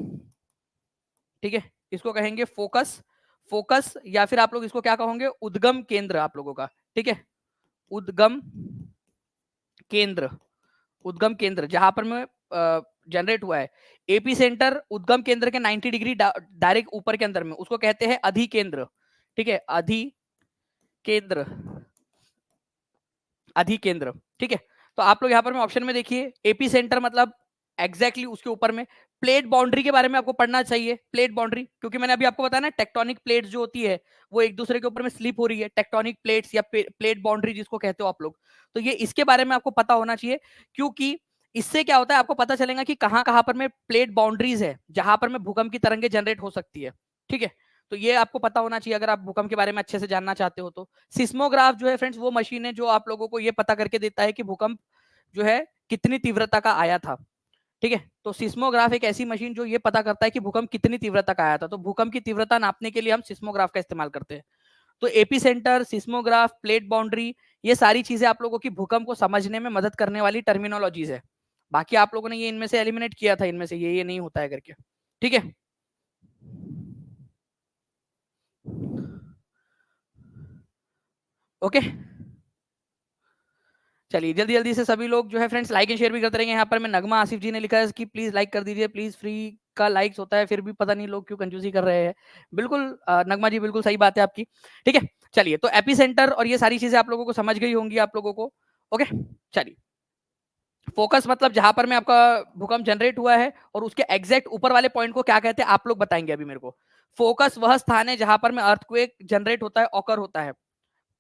ठीक है, इसको कहेंगे फोकस। फोकस, या फिर आप लोग इसको क्या कहोगे, उद्गम केंद्र आप लोगों का। ठीक है, उद्गम केंद्र। उद्गम केंद्र जहां पर में जनरेट हुआ है, एपी सेंटर उद्गम केंद्र के 90 डिग्री डायरेक्ट ऊपर के अंदर में, उसको कहते हैं अधिकेंद्र। ठीक है, अधिकेंद्र, अधिकेंद्र। ठीक है, तो आप लोग यहाँ पर में ऑप्शन में देखिए, एपी सेंटर मतलब एग्जैक्टली उसके ऊपर में। प्लेट बाउंड्री के बारे में आपको पढ़ना चाहिए, प्लेट बाउंड्री, क्योंकि मैंने अभी आपको बताया ना, टेक्टोनिक प्लेट्स जो होती है वो एक दूसरे के ऊपर में स्लिप हो रही है, टेक्टोनिक प्लेट्स या प्लेट बाउंड्री जिसको कहते हो आप लोग। तो ये इसके बारे में आपको पता होना चाहिए, क्योंकि इससे क्या होता है, आपको पता चलेगा कि कहां कहां पर में प्लेट बाउंड्रीज है जहां पर में भूकंप की तरंगे जनरेट हो सकती है। ठीक है, तो ये आपको पता होना चाहिए अगर आप भूकंप के बारे में अच्छे से जानना चाहते हो तो। सिस्मोग्राफ जो है फ्रेंड्स, वो मशीन है जो आप लोगों को ये पता करके देता है कि भूकंप जो है कितनी तीव्रता का आया था। ठीक है, तो सिस्मोग्राफ एक ऐसी मशीन जो ये पता करता है कि भूकंप कितनी तीव्रता का आया था। तो भूकंप की तीव्रता नापने के लिए हम सिस्मोग्राफ का इस्तेमाल करते हैं। तो AP centre, seismograph, plate boundary, ये सारी चीजें आप लोगों की भूकंप को समझने में मदद करने वाली टर्मिनोलॉजीज है। बाकी आप लोगों ने ये इनमें से एलिमिनेट किया था, इनमें से ये नहीं होता है करके। ठीक है, ओके, चलिए जल्दी जल्दी से सभी लोग जो है फ्रेंड्स लाइक एंड शेयर भी करते रहेंगे। यहाँ पर मैं नगमा आसिफ जी ने लिखा है कि प्लीज लाइक कर दीजिए, प्लीज फ्री का लाइक्स होता है, फिर भी पता नहीं लोग क्यों कंजूसी कर रहे हैं। बिल्कुल नगमा जी, बिल्कुल सही बात है आपकी। ठीक है, चलिए, तो एपी सेंटर और ये सारी चीजें आप लोगों को समझ गई होंगी आप लोगों को। ओके, चलिए, फोकस मतलब जहां पर में आपका भूकंप जनरेट हुआ है, और उसके एग्जैक्ट ऊपर वाले पॉइंट को क्या कहते हैं आप लोग बताएंगे अभी मेरे को। फोकस वह स्थान है जहां पर में अर्थक्वेक जनरेट होता है, ऑकर होता है।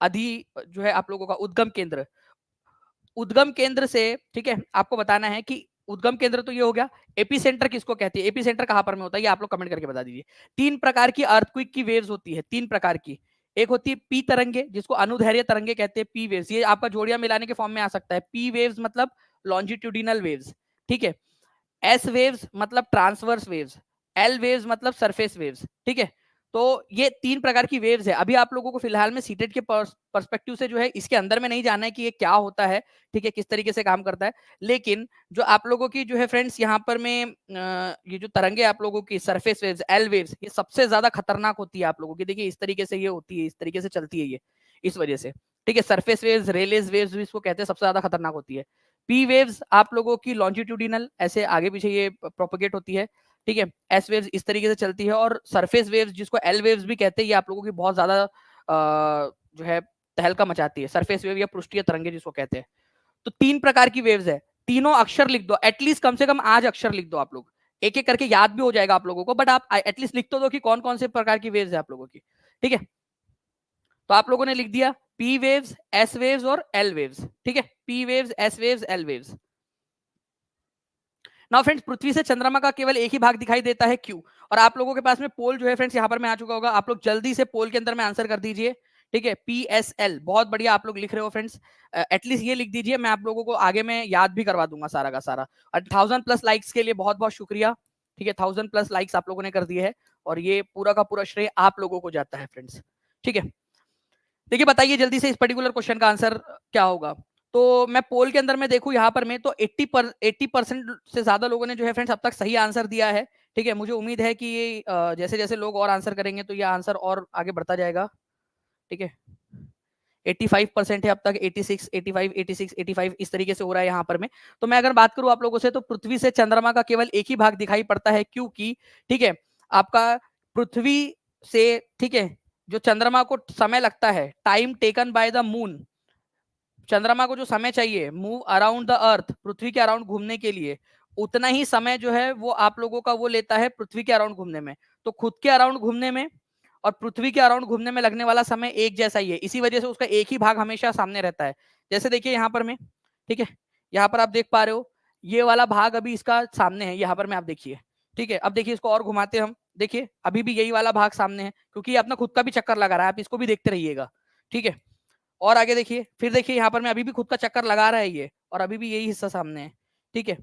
अधि जो है आप लोगों का उद्गम केंद्र, उद्गम केंद्र से, ठीक है, आपको बताना है कि उद्गम केंद्र तो ये हो गया। एपी सेंटर किसको कहती है, एपी सेंटर कहां पर में होता है, ये आप लोग कमेंट करके बता दीजिए। तीन प्रकार की अर्थक्वेक की वेव्स होती है, तीन प्रकार की। एक होती है पी तरंगे, जिसको अनुदैर्ध्य तरंगे कहते हैं, पी वेव्स, ये आपका जोड़ियां मिलाने के फॉर्म में आ सकता है। पी वेव्स मतलब लॉन्जिट्यूडिनल वेव्स। ठीक है, एस वेव्स मतलब ट्रांसवर्स वेव्स, एल वेव्स मतलब सरफेस वेव्स। ठीक है, तो ये तीन प्रकार की वेव्स है। अभी आप लोगों को फिलहाल में सीटेट के पर्सपेक्टिव से जो है इसके अंदर में नहीं जाना है कि ये क्या होता है, ठीक है, किस तरीके से काम करता है। लेकिन जो आप लोगों की जो है फ्रेंड्स यहाँ पर में ये जो तरंगे आप लोगों की सरफेस वेव्स, एल वेव्स, ये सबसे ज्यादा खतरनाक होती है आप लोगों की। देखिए इस तरीके से ये होती है, इस तरीके से चलती है ये, इस वजह से। ठीक है, सरफेस वेव्स, रेलेस वेव्स भी इसको कहते हैं, सबसे ज्यादा खतरनाक होती है। पी वेव्स आप लोगों की लॉन्जिट्यूडिनल, ऐसे आगे पीछे ये प्रोपोगेट होती है। ठीक है, एस वेव्स इस तरीके से चलती है, और सरफेस वेव्स जिसको एल वेव्स भी कहते हैं, ये आप लोगों की बहुत ज्यादा जो है तहलका मचाती है, सरफेस वेव या पृष्ठीय तरंगे जिसको कहते हैं। तो तीन प्रकार की वेव्स है, तीनों अक्षर लिख दो एटलीस्ट, कम से कम आज अक्षर लिख दो आप लोग, एक एक करके याद भी हो जाएगा आप लोगों को, बट आप एटलीस्ट लिख तो दो कि कौन कौन से प्रकार की वेव्स है आप लोगों की। ठीक है, तो आप लोगों ने लिख दिया पी वेव्स, एस वेव्स और एल वेव्स। ठीक है, P waves, S waves, L waves. Now friends, पृथ्वी से चंद्रमा का केवल एक ही भाग दिखाई देता है, क्यों? और आप लोगों के पास में पोल जो है फ्रेंड्स यहाँ पर मैं आ चुका होगा, आप लोग जल्दी से पोल के अंदर में आंसर कर दीजिए। ठीक है, PSL, बहुत बढ़िया आप लोग लिख रहे हो फ्रेंड्स। एटलीस्ट ये लिख दीजिए, मैं आप लोगों को आगे में याद भी करवा दूंगा सारा का सारा। और 1000+ लाइक्स के लिए बहुत बहुत शुक्रिया। ठीक है, 1000+ लाइक्स आप लोगों ने कर दिए है, और ये पूरा का पूरा श्रेय आप लोगों को जाता है फ्रेंड्स। ठीक है, देखिए बताइए जल्दी से इस पर्टिकुलर क्वेश्चन का आंसर क्या होगा। तो मैं पोल के अंदर में देखूं यहाँ पर मैं तो 80% से ज्यादा लोगों ने जो है फ्रेंड्स अब तक सही आंसर दिया है। ठीक है, मुझे उम्मीद है कि ये जैसे जैसे लोग और आंसर करेंगे तो ये आंसर और आगे बढ़ता जाएगा। ठीक है, 85% है अब तक, 86, 85, 86, 85 इस तरीके से हो रहा है यहाँ पर में। तो मैं अगर बात करूं आप लोगों से, तो पृथ्वी से चंद्रमा का केवल एक ही भाग दिखाई पड़ता है, क्योंकि ठीक है आपका पृथ्वी से, ठीक है, जो चंद्रमा को समय लगता है, time taken by the moon, चंद्रमा को जो समय चाहिए मूव अराउंड द अर्थ, पृथ्वी के अराउंड घूमने के लिए, उतना ही समय जो है वो आप लोगों का वो लेता है पृथ्वी के अराउंड घूमने में। तो खुद के अराउंड घूमने में और पृथ्वी के अराउंड घूमने में लगने वाला समय एक जैसा ही है, इसी वजह से उसका एक ही भाग हमेशा सामने रहता है। जैसे देखिए यहाँ पर में, ठीक है, यहाँ पर आप देख पा रहे हो ये वाला भाग अभी इसका सामने है, यहाँ पर में आप देखिए। ठीक है, अब देखिए इसको और घुमाते हम, देखिए अभी भी यही वाला भाग सामने है, क्योंकि ये अपना खुद का भी चक्कर लगा रहा है, आप इसको भी देखते रहिएगा। ठीक है, और आगे देखिए, फिर देखिए यहाँ पर मैं अभी भी खुद का चक्कर लगा रहा है ये, और अभी भी यही हिस्सा सामने है। ठीक है,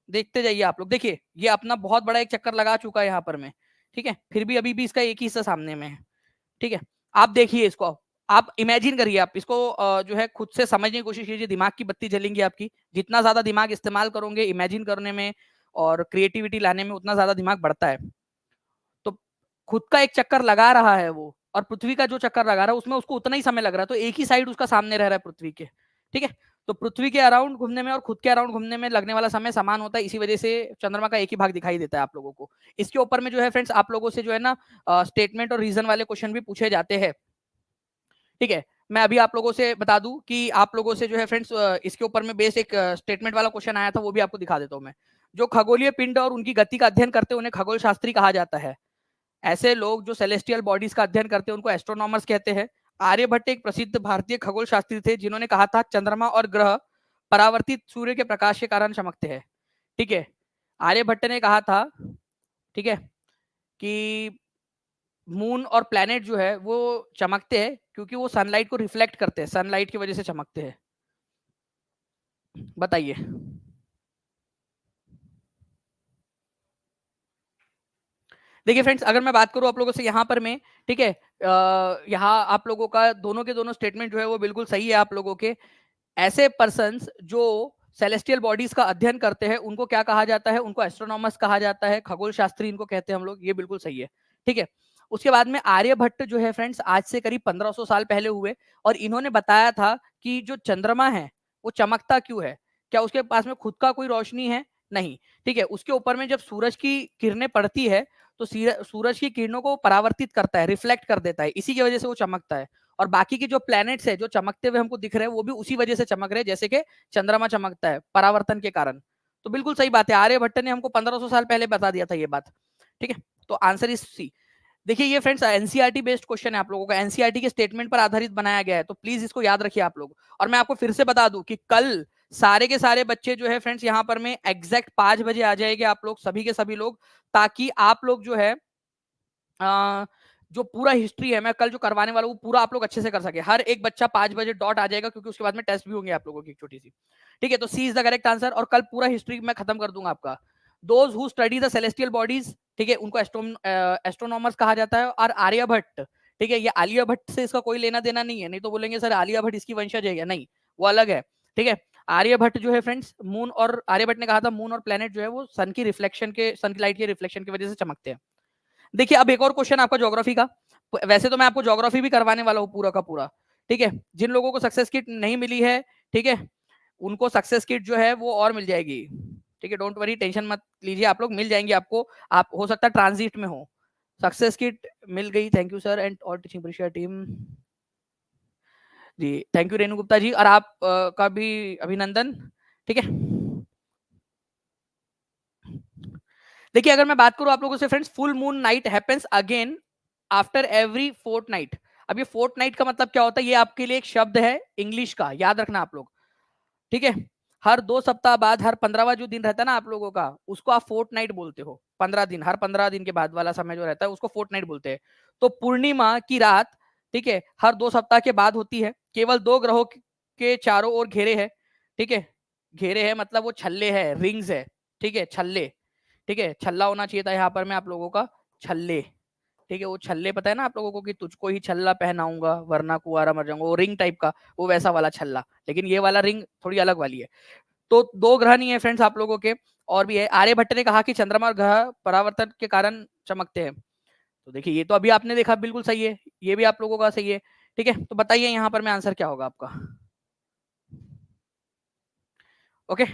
देखते जाइए आप लोग, देखिए ये अपना बहुत बड़ा एक चक्कर लगा चुका है यहाँ पर में। ठीक है, फिर भी अभी भी इसका एक ही हिस्सा सामने में है। ठीक है, आप देखिए इसको, आप इमेजिन करिए, आप इसको जो है खुद से समझने की कोशिश कीजिए, दिमाग की बत्ती जलेंगी आपकी, जितना ज्यादा दिमाग इस्तेमाल करोगे इमेजिन करने में और क्रिएटिविटी लाने में, उतना ज्यादा दिमाग बढ़ता है। तो खुद का एक चक्कर लगा रहा है वो, और पृथ्वी का जो चक्कर लगा रहा है उसमें उसको उतना ही समय लग रहा है, तो एक ही साइड उसका सामने रह रहा है पृथ्वी के। ठीक है, तो पृथ्वी के अराउंड घूमने में और खुद के अराउंड घूमने में लगने वाला समय समान होता है, इसी वजह से चंद्रमा का एक ही भाग दिखाई देता है आप लोगों को। इसके ऊपर में जो है फ्रेंड्स आप लोगों से जो है ना स्टेटमेंट और रीजन वाले क्वेश्चन भी पूछे जाते हैं। ठीक है, मैं अभी आप लोगों से बता दूं कि आप लोगों से जो है फ्रेंड्स इसके ऊपर में बेस एक स्टेटमेंट वाला क्वेश्चन आया था, वो भी आपको दिखा देता हूं मैं। जो खगोलीय पिंड और उनकी गति का अध्ययन करते हैं उन्हें खगोल शास्त्री कहा जाता है। ऐसे लोग जो सेलेस्टियल बॉडीज का अध्ययन करते हैं उनको एस्ट्रोनॉमर्स कहते हैं। आर्यभट्ट एक प्रसिद्ध भारतीय खगोल शास्त्री थे जिन्होंने कहा था चंद्रमा और ग्रह परावर्तित सूर्य के प्रकाश के कारण चमकते हैं। ठीक है, आर्यभट्ट ने कहा था, ठीक है, कि मून और प्लैनेट जो है वो चमकते हैं क्योंकि वो सनलाइट को रिफ्लेक्ट करते हैं, सनलाइट की वजह से चमकते हैं। बताइए। देखिए फ्रेंड्स, अगर मैं बात करूं आप लोगों से यहाँ पर में, ठीक है, यहाँ आप लोगों का दोनों के दोनों स्टेटमेंट जो है वो बिल्कुल सही है आप लोगों के। ऐसे पर्सन्स जो सेलेस्टियल बॉडीज का अध्ययन करते हैं उनको क्या कहा जाता है, उनको एस्ट्रोनॉमर्स कहा जाता है, खगोल शास्त्री इनको कहते हैं हम लोग, ये बिल्कुल सही है। ठीक है, उसके बाद में आर्यभट्ट जो है फ्रेंड्स आज से करीब 1500 साल पहले हुए, और इन्होंने बताया था कि जो चंद्रमा है वो चमकता क्यों है, क्या उसके पास में खुद का कोई रोशनी है, नहीं। ठीक है, उसके ऊपर में जब सूरज की किरणें पड़ती है तो सूरज की किरणों को परावर्तित करता है, रिफ्लेक्ट कर देता है, इसी की वजह से वो चमकता है। और बाकी के जो प्लैनेट्स है जो चमकते हुए हमको दिख रहे हैं वो भी उसी वजह से चमक रहे हैं, जैसे कि चंद्रमा चमकता है परावर्तन के कारण। तो बिल्कुल सही बात है, आर्यभट्ट ने हमको 1500 साल पहले बता दिया था ये बात। ठीक है, तो आंसर इज सी। देखिए ये फ्रेंड्स एनसीईआरटी बेस्ड क्वेश्चन है आप लोगों का, एनसीईआरटी के स्टेटमेंट पर आधारित बनाया गया है, तो प्लीज इसको याद रखिए आप लोग। और मैं आपको फिर से बता दूं कि कल सारे के सारे बच्चे जो है फ्रेंड्स यहाँ पर में एग्जैक्ट 5 बजे आ जाएंगे आप लोग, सभी के सभी लोग, ताकि आप लोग जो है जो पूरा हिस्ट्री है मैं कल जो करवाने वाला हूँ पूरा आप लोग अच्छे से कर सके। हर एक बच्चा 5 बजे डॉट आ जाएगा, क्योंकि उसके बाद में टेस्ट भी होंगे आप लोगों की छोटी सी। ठीक है, तो सी इज द करेक्ट आंसर, और कल पूरा हिस्ट्री मैं खत्म कर दूंगा आपका। Those who study the celestial bodies, ठीक है, उनको एस्ट्रोनॉमर्स कहा जाता है। और आर्यभट्ट, ठीक है, ये आलिया भट्ट से इसका कोई लेना देना नहीं है, नहीं तो बोलेंगे सर आलिया भट्ट इसकी वंशज है, नहीं, वो अलग है। ठीक है, आर्यभट्ट जो है फ्रेंड्स मून, और आर्यभट्ट ने कहा था मून और प्लेनेट जो है वो सन की रिफ्लेक्शन के, सन की लाइट के रिफ्लेक्शन की वजह से चमकते हैं। देखिए अब एक और क्वेश्चन आपका ज्योग्राफी का, वैसे तो मैं आपको ज्योग्राफी भी करवाने वाला हूँ पूरा का पूरा। ठीक है, जिन लोगों को सक्सेस किट नहीं मिली है, ठीक है, उनको सक्सेस किट जो है वो और मिल जाएगी। ठीक है, डोंट वरी, टेंशन मत लीजिए, आप लोग मिल जाएंगे आपको, आप हो सकता है ट्रांजिट में हो। सक्सेस किट मिल गई, thank you sir and all teaching Pariksha team ji, thank you Renu Gupta ji, और आप का भी अभिनंदन। ठीक है, देखिए अगर मैं बात करूं आप लोगों से friends, full moon night happens again after every Fortnite. अब ये फोर्टनाइट का मतलब क्या होता है, ये आपके लिए एक शब्द है इंग्लिश का, याद रखना आप लोग। ठीक है, हर 2 सप्ताह बाद हर 15वां जो दिन रहता है ना आप लोगों का, उसको आप फोर्टनाइट बोलते हो। 15 दिन, हर 15 दिन के बाद वाला समय जो रहता है उसको फोर्टनाइट बोलते हैं। तो पूर्णिमा की रात, ठीक है, हर 2 सप्ताह के बाद होती है, केवल 2 ग्रहों के चारों ओर घेरे है। ठीक है, घेरे है मतलब वो छल्ले है, रिंग्स है। ठीक है, छल्ले, ठीक है, छल्ला होना चाहिए था यहाँ पर मैं आप लोगों का, छल्ले। ठीक है, वो छल्ले पता है ना आप लोगों को कि तुझको ही छल्ला पहनाऊंगा वरना कुंवारा मर जाऊंगा, वो रिंग टाइप का, वो वैसा वाला छल्ला, लेकिन ये वाला रिंग थोड़ी अलग वाली है। तो दो ग्रह नहीं है फ्रेंड्स आप लोगों के, और भी है। आर्यभट्ट ने कहा कि चंद्रमा और ग्रह परावर्तन के कारण चमकते हैं। तो देखिए ये तो अभी आपने देखा, बिल्कुल सही है, ये भी आप लोगों का सही है। ठीक है, तो बताइए यहाँ पर मैं आंसर क्या होगा आपका। ओके,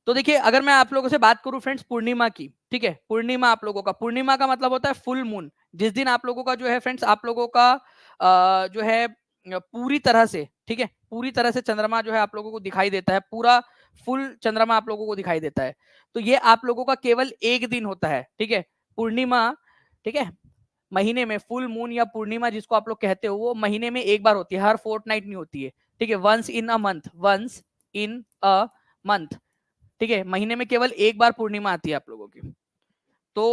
तो देखिए अगर मैं आप लोगों से बात करूं फ्रेंड्स पूर्णिमा की, ठीक है, पूर्णिमा आप लोगों का, पूर्णिमा का मतलब होता है फुल मून, जिस दिन आप लोगों का जो है फ्रेंड्स, आप लोगों का जो है पूरी तरह से, ठीक है, पूरी तरह से चंद्रमा जो है आप लोगों को दिखाई देता है, पूरा फुल चंद्रमा आप लोगों को दिखाई देता है। तो ये आप लोगों का केवल एक दिन होता है, ठीक है, पूर्णिमा, ठीक है, महीने में फुल मून या पूर्णिमा जिसको आप लोग कहते हो, वो महीने में एक बार होती है, हर फोर्टनाइट नहीं होती है, ठीक है, once in a month, once in a month, ठीक है, महीने में केवल एक बार पूर्णिमा आती है आप लोगों की। तो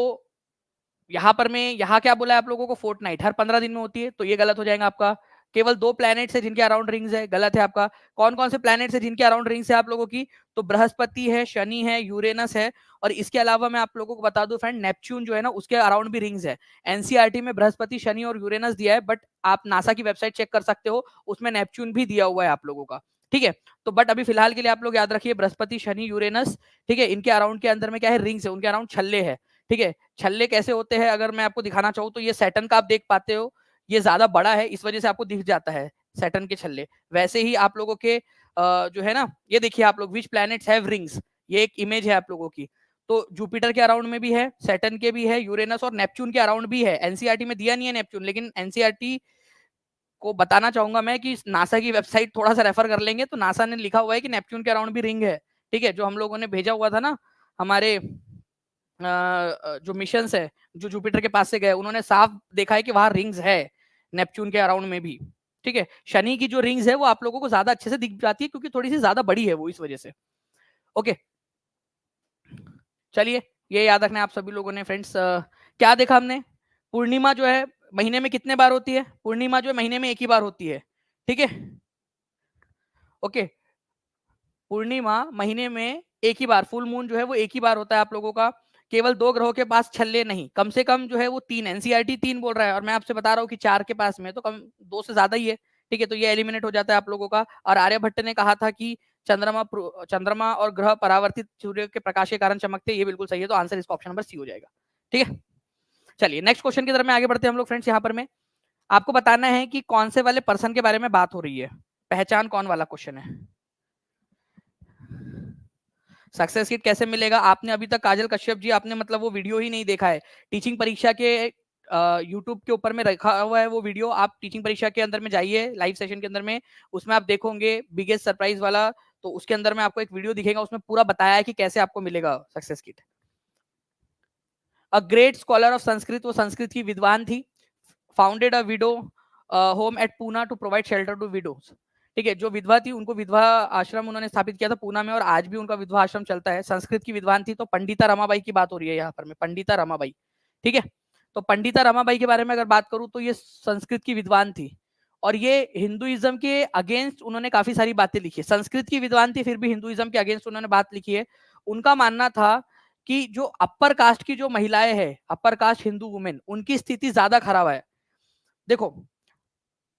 यहाँ पर मैं यहाँ क्या बोला है आप लोगों को, फोर्टनाइट हर 15 दिन में होती है, तो ये गलत हो जाएगा आपका। केवल दो प्लैनेट्स है जिनके अराउंड रिंग्स है, गलत है आपका। कौन कौन से प्लैनेट्स है जिनके अराउंड रिंग्स है आप लोगों की, तो बृहस्पति है, शनि है, यूरेनस है, और इसके अलावा मैं आप लोगों को बता दूं फ्रेंड, नेपच्यून जो है ना उसके अराउंड भी रिंग्स है। एनसीईआरटी में बृहस्पति, शनि और यूरेनस दिया है, बट आप नासा की वेबसाइट चेक कर सकते हो, उसमें नेपच्यून भी दिया हुआ है आप लोगों का, ठीक है। तो बट अभी फिलहाल के लिए आप लोग याद रखिए बृहस्पति, शनि, यूरेनस, ठीक है, इनके अराउंड के अंदर में क्या है, रिंग्स है, उनके अराउंड छल्ले है, ठीक है। छल्ले कैसे होते हैं अगर मैं आपको दिखाना चाहूँ तो ये सैटर्न का आप देख पाते हो, ये ज्यादा बड़ा है इस वजह से आपको दिख जाता है सैटर्न के छल्ले। वैसे ही आप लोगों के जो है ना, ये देखिए आप लोग, विच प्लैनेट्स हैव रिंग्स, ये एक इमेज है आप लोगों की। तो जुपिटर के अराउंड में भी है, सैटर्न के भी है, यूरेनस और नेपच्यून के अराउंड भी है। एनसीईआरटी में दिया नहीं है नेपच्यून, लेकिन एनसीईआरटी को बताना चाहूंगा मैं कि नासा की वेबसाइट थोड़ा सा रेफर कर लेंगे तो नासा ने लिखा हुआ है कि नेपच्यून के अराउंड भी रिंग है, ठीक है। जो हम लोगों ने भेजा हुआ था ना, हमारे जो मिशन है जो जुपिटर के पास से गए, उन्होंने साफ देखा है कि वहां रिंग्स है नेपच्यून के अराउंड में भी, ठीक है। शनि की जो रिंग्स है वो आप लोगों को ज्यादा अच्छे से दिख जाती है क्योंकि थोड़ी सी ज्यादा बड़ी है वो, इस वजह से। ओके, चलिए, ये याद रखना है आप सभी लोगों ने फ्रेंड्स। क्या देखा हमने, पूर्णिमा जो है महीने में कितने बार होती है, पूर्णिमा जो है महीने में एक ही बार होती है, ठीक है। ओके, पूर्णिमा महीने में एक ही बार, फुल मून जो है वो एक ही बार होता है आप लोगों का। केवल दो ग्रहों के पास छल्ले नहीं, कम से कम जो है वो तीन, एनसीईआरटी तीन बोल रहा है और मैं आपसे बता रहा हूँ कि चार के पास में, तो कम दो से ज्यादा ही है, ठीक है। तो ये एलिमिनेट हो जाता है आप लोगों का। और आर्यभट्ट ने कहा था कि चंद्रमा और ग्रह परावर्तित सूर्य के प्रकाश के कारण चमकते, ये बिल्कुल सही है, तो आंसर इसका ऑप्शन नंबर सी हो जाएगा, ठीक है। चलिए नेक्स्ट क्वेश्चन की तरफ में आगे बढ़ते हैं हम लोग फ्रेंड्स। यहाँ पर मैं आपको बताना है कि कौन से वाले पर्सन के बारे में बात हो रही है, पहचान कौन वाला क्वेश्चन है। सक्सेस किट कैसे मिलेगा, आपने अभी तक काजल कश्यप जी, आपने मतलब वो वीडियो ही नहीं देखा है। टीचिंग परीक्षा के यूट्यूब के ऊपर में रखा हुआ है वो वीडियो, आप टीचिंग परीक्षा के अंदर में जाइए, लाइव सेशन के अंदर में, उसमें आप देखोगे बिगेस्ट सरप्राइज वाला, तो उसके अंदर में आपको एक वीडियो दिखेगा, उसमें पूरा बताया है कि कैसे आपको मिलेगा success kit. A great scholar of Sanskrit, वो संस्कृत की विद्वान थी। Founded a widow home at Poona to provide shelter to widows, ठीक है। जो विधवा थी उनको विधवा आश्रम उन्होंने स्थापित किया था पूना में, और आज भी उनका विधवा आश्रम चलता है। संस्कृत की विद्वान थी, तो पंडिता रमाबाई की बात हो रही है यहाँ पर में, पंडिता रमाबाई, ठीक है। तो पंडिता रमाबाई के बारे में अगर बात करूं तो ये संस्कृत की विद्वान थी, और ये हिंदुइज्म के अगेंस्ट उन्होंने काफी सारी बातें लिखी है। संस्कृत की विद्वान थी फिर भी हिंदुइज्म के अगेंस्ट उन्होंने बात लिखी है। उनका मानना था कि जो अपर कास्ट की जो महिलाएं हैं, अपर कास्ट हिंदू वुमेन, उनकी स्थिति ज्यादा खराब है। देखो,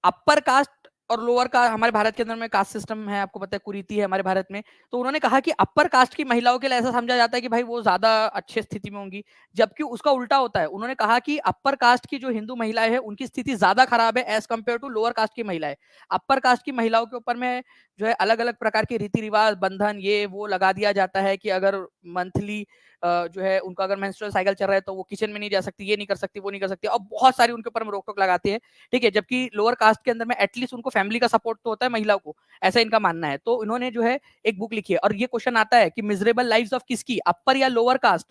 अपर कास्ट और लोअर कास्ट, हमारे भारत के अंदर में कास्ट सिस्टम है, आपको पता है, कुरीति है हमारे भारत में। तो उन्होंने कहा कि अपर कास्ट की महिलाओं के लिए ऐसा समझा जाता है कि भाई वो ज्यादा अच्छे स्थिति में होंगी, जबकि उसका उल्टा होता है। उन्होंने कहा कि अपर कास्ट की जो हिंदू महिलाएं हैं उनकी स्थिति ज्यादा खराब है as compare to lower caste की महिलाएं। अपर कास्ट की महिलाओं के ऊपर में जो है अलग अलग प्रकार के रीति रिवाज, बंधन, ये वो लगा दिया जाता है कि अगर मंथली जो है उनका अगर मेंस्ट्रुअल साइकिल चल रहा है तो वो किचन में नहीं जा सकती, ये नहीं कर सकती, वो नहीं कर सकती, और बहुत सारी उनके ऊपर रोक टोक लगाते हैं, ठीक है। जबकि लोअर कास्ट के अंदर में एटलीस्ट उनको फैमिली का सपोर्ट तो होता है महिलाओं को, ऐसा इनका मानना है। तो इन्होंने जो है एक बुक लिखी है, और ये क्वेश्चन आता है कि मिजरेबल लाइव्स ऑफ किसकी, अपर या लोअर कास्ट,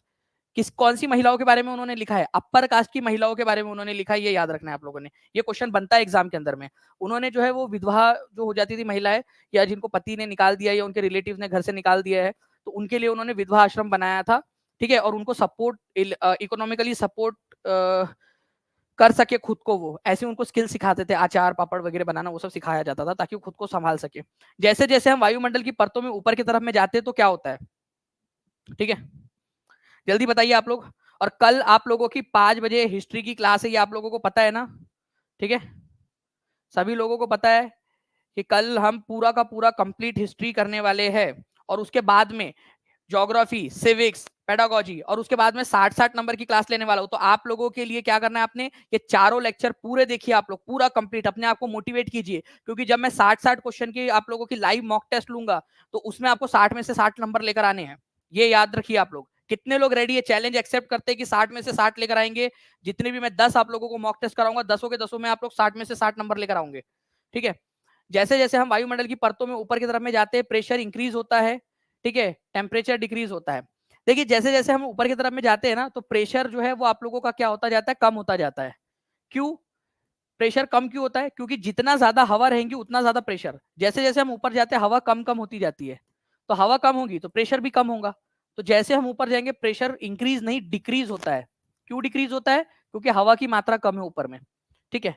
किस कौन सी महिलाओं के बारे में उन्होंने लिखा है, अपर कास्ट की महिलाओं के बारे में उन्होंने लिखा है, ये याद रखना है आप लोगों ने, ये क्वेश्चन बनता है एग्जाम के अंदर में। उन्होंने जो है वो विधवा जो हो जाती थी महिलाएं, या जिनको पति ने निकाल दिया या उनके रिलेटिव ने घर से निकाल दिया है, तो उनके लिए उन्होंने विधवा आश्रम बनाया था, ठीक है। और उनको सपोर्ट, इकोनॉमिकली सपोर्ट कर सके खुद को, वो ऐसे उनको स्किल सिखाते थे, अचार पापड़ वगैरह बनाना, वो सब सिखाया जाता था ताकि वो खुद को संभाल सके। जैसे जैसे हम वायुमंडल की परतों में ऊपर की तरफ में जाते हैं तो क्या होता है, ठीक है, जल्दी बताइए आप लोग। और कल आप लोगों की 5 बजे हिस्ट्री की क्लास है, ये आप लोगों को पता है ना? ठीक है, सभी लोगों को पता है कि कल हम पूरा का पूरा कंप्लीट हिस्ट्री करने वाले हैं, और उसके बाद में ज्योग्राफी, सिविक्स, पेडागोजी, और उसके बाद में 60-60 नंबर की क्लास लेने वाला हूं। तो आप लोगों के लिए क्या करना है, आपने ये चारों लेक्चर पूरे देखिए, आप लोग पूरा कंप्लीट अपने आप को मोटिवेट कीजिए, क्योंकि जब मैं 60-60 क्वेश्चन की आप लोगों की लाइव मॉक टेस्ट लूंगा, तो उसमें आपको 60 में से 60 नंबर लेकर आने हैं। ये याद रखिए आप लोग। कितने लोग रेडी है, चैलेंज एक्सेप्ट करते हैं कि 60 में से 60 लेकर आएंगे? जितने भी मैं 10 आप लोगों को मॉक टेस्ट कराऊंगा, 10 के 10 में आप लोग 60 में से 60 नंबर लेकर आओगे। ठीक है, जैसे जैसे हम वायुमंडल की परतों में ऊपर की तरफ में जाते हैं, प्रेशर इंक्रीज होता है, ठीक है, टेम्परेचर डिक्रीज होता है। देखिए जैसे जैसे हम ऊपर की तरफ में जाते हैं ना, तो प्रेशर जो है वो आप लोगों का क्या होता जाता है, कम होता जाता है। क्यों प्रेशर कम क्यों होता है? क्योंकि जितना ज्यादा हवा रहेंगी उतना ज्यादा प्रेशर, जैसे जैसे हम ऊपर जाते हैं हवा कम कम होती जाती है, तो हवा कम होगी तो प्रेशर भी कम होगा। तो जैसे हम ऊपर जाएंगे प्रेशर इंक्रीज नहीं डिक्रीज होता है। क्यों डिक्रीज होता है? क्योंकि हवा की मात्रा कम है ऊपर में। ठीक है,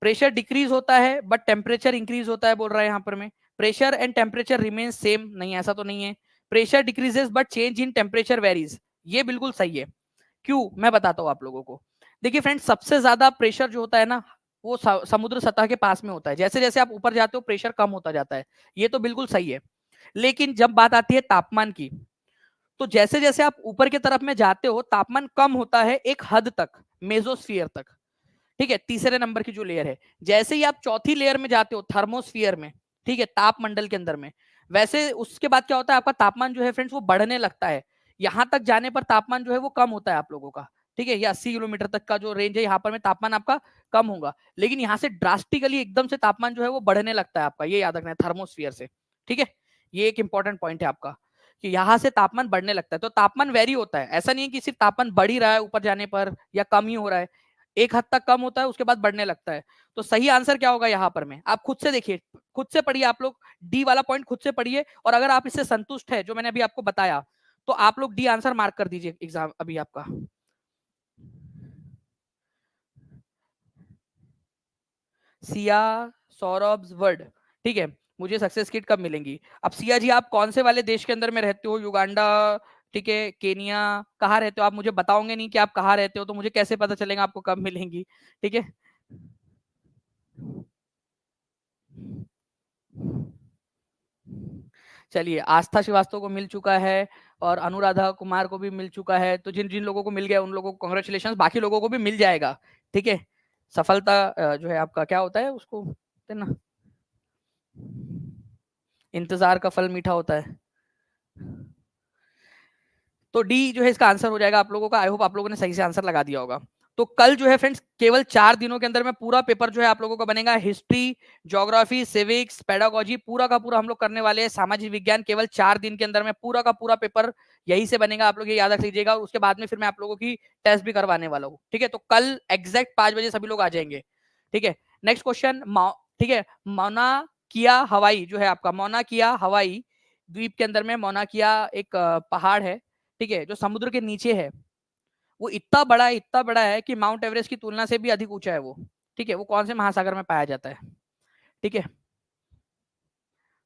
प्रेशर डिक्रीज होता है बट टेम्परेचर इंक्रीज होता है, बोल रहा है यहाँ पर में। Pressure and temperature remain same, नहीं ऐसा तो नहीं है। Pressure decreases but change in temperature varies, ये बिल्कुल सही है। क्यों, मैं बताता हूँ आप लोगों को। देखिए फ्रेंड्स, सबसे ज्यादा प्रेशर जो होता है ना, वो समुद्र सतह के पास में होता है। जैसे जैसे आप ऊपर जाते हो प्रेशर कम होता जाता है, ये तो बिल्कुल सही है। लेकिन जब बात आती है तापमान की, तो जैसे जैसे आप ऊपर की तरफ में जाते हो तापमान कम होता है एक हद तक, मेसोस्फीयर तक। ठीक है, तीसरे नंबर की जो लेयर है, जैसे ही आप चौथी लेयर में जाते हो थर्मोस्फीयर में, ठीक है, तापमंडल के अंदर में, वैसे उसके बाद क्या होता है, आपका तापमान जो है फ्रेंड्स वो बढ़ने लगता है। यहां तक जाने पर तापमान जो है वो कम होता है आप लोगों का। ठीक है, ये 80 किलोमीटर तक का जो रेंज है, यहाँ पर में तापमान आपका कम होगा। लेकिन यहाँ से ड्रास्टिकली एकदम से तापमान जो है वो बढ़ने लगता है आपका, ये याद रखना है, थर्मोस्फीयर से। ठीक है, ये एक इंपॉर्टेंट पॉइंट है आपका, कि यहाँ से तापमान बढ़ने लगता है। तो तापमान वेरी होता है, ऐसा नहीं है कि सिर्फ तापमान बढ़ ही रहा है ऊपर जाने पर या कम ही हो रहा है। एक हद तक कम होता है, उसके बाद बढ़ने लगता है। तो सही आंसर क्या होगा यहाँ पर में, आप खुद से देखिए, खुद से पढ़िए आप लोग, डी वाला पॉइंट खुद से पढ़िए, और अगर आप इससे संतुष्ट है जो मैंने अभी आपको बताया, तो आप लोग डी आंसर मार्क कर दीजिए एग्जाम अभी आपका। सिया, सौरभ, वर्ड, ठीक है, मुझे सक्सेस किट कब मिलेंगी? अब सिया जी, आप कौन से वाले देश के अंदर में रहते हो? युगांडा, ठीक है, केनिया, कहाँ रहते हो आप? मुझे बताओगे नहीं कि आप कहाँ रहते हो, तो मुझे कैसे पता चलेगा आपको कब मिलेंगी? ठीक है, चलिए, आस्था श्रीवास्तव को मिल चुका है और अनुराधा कुमार को भी मिल चुका है। तो जिन जिन लोगों को मिल गया उन लोगों को कॉन्ग्रेचुलेशन, बाकी लोगों को भी मिल जाएगा। ठीक है, सफलता जो है आपका क्या होता है उसको ना, इंतजार का फल मीठा होता है। तो डी जो है इसका आंसर हो जाएगा आप लोगों का। आई होप आप लोगों ने सही से आंसर लगा दिया होगा। तो कल जो है फ्रेंड्स केवल 4 दिनों के अंदर में पूरा पेपर जो है आप लोगों का बनेगा। हिस्ट्री, ज्योग्राफी, सिविक्स, पेडागोजी, पूरा का पूरा हम लोग करने वाले हैं। सामाजिक विज्ञान केवल 4 दिन के अंदर में पूरा का पूरा पेपर यही से बनेगा, आप लोग ये याद रख लीजिएगा। और उसके बाद में फिर मैं आप लोगों की टेस्ट भी करवाने वाला हूँ। ठीक है, तो कल एग्जैक्ट 5 बजे सभी लोग आ जाएंगे। ठीक है, नेक्स्ट क्वेश्चन, ठीक है, मौना किया हवाई जो है आपका, मौना किया हवाई द्वीप के अंदर में मौना किया एक पहाड़ है, ठीक है, जो समुद्र के नीचे है। वो इतना बड़ा है, इतना बड़ा है कि माउंट एवरेस्ट की तुलना से भी अधिक ऊंचा है वो। ठीक है, वो कौन से महासागर में पाया जाता है? ठीक है,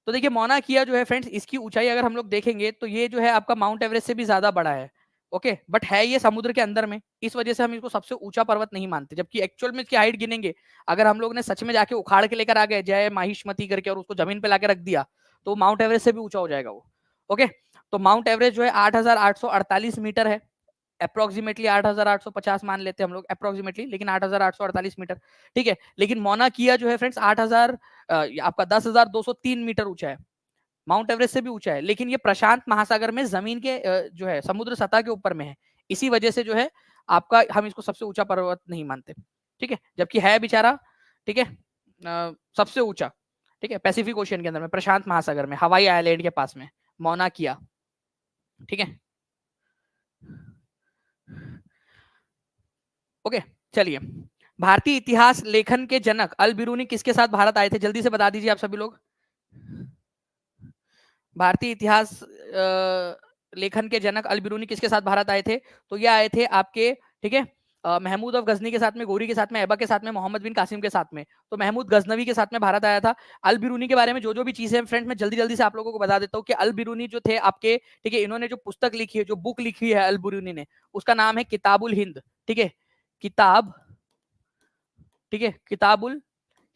तो देखिए मौना किया जो है फ्रेंड्स, इसकी ऊंचाई अगर हम लोग देखेंगे तो ये जो है आपका माउंट एवरेस्ट से भी ज्यादा बड़ा है। ओके, बट है ये समुद्र के अंदर में, इस वजह से हम इसको सबसे ऊंचा पर्वत नहीं मानते। जबकि एक्चुअल में इसकी हाइट गिनेंगे, अगर हम लोग ने सच में जाके उखाड़ के लेकर आ गए जय माहिष्मती करके और उसको जमीन पे लाके रख दिया, तो माउंट एवरेस्ट से भी ऊंचा हो जाएगा वो। ओके, तो माउंट एवरेस्ट जो है 8,848 मीटर है, अप्रोक्सीमेटली 8,850 मान लेते हैं हम लोग अप्रोक्सीमेटली, लेकिन 8,848 मीटर। ठीक है, लेकिन मौना किया जो है फ्रेंड्स 8,000 आपका 10,203 मीटर ऊंचा है, माउंट एवरेस्ट से भी ऊंचा है। लेकिन ये प्रशांत महासागर में जमीन के जो है समुद्र सतह के ऊपर में है, इसी वजह से जो है आपका हम इसको सबसे ऊंचा पर्वत नहीं मानते। ठीक है, जबकि है बेचारा, ठीक है, सबसे ऊंचा। ठीक है, पैसिफिक ओशियन के अंदर में, प्रशांत महासागर में, हवाई आइलैंड के पास में मौना किया। ठीक है, ओके, चलिए, भारतीय इतिहास लेखन के जनक अल बिरूनी किसके साथ भारत आए थे? जल्दी से बता दीजिए आप सभी लोग। भारतीय इतिहास लेखन के जनक अल बिरूनी किसके साथ भारत आए थे? तो ये आए थे आपके, ठीक है, महमूद ऑफ गजनी के साथ में, गोरी के साथ में, ऐबक के साथ में, मोहम्मद बिन कासिम के साथ में। तो महमूद गजनवी के साथ में भारत आया था। अल बिरूनी के बारे में जो जो भी चीजें फ्रेंड्स मैं जल्दी जल्दी से आप लोगों को बता देता हूँ कि अल बिरूनी जो थे आपके, ठीक है, इन्होंने जो पुस्तक लिखी है, जो बुक लिखी है अल बिरूनी ने, उसका नाम है किताबुल हिंद। ठीक है, किताब, ठीक है, किताबुल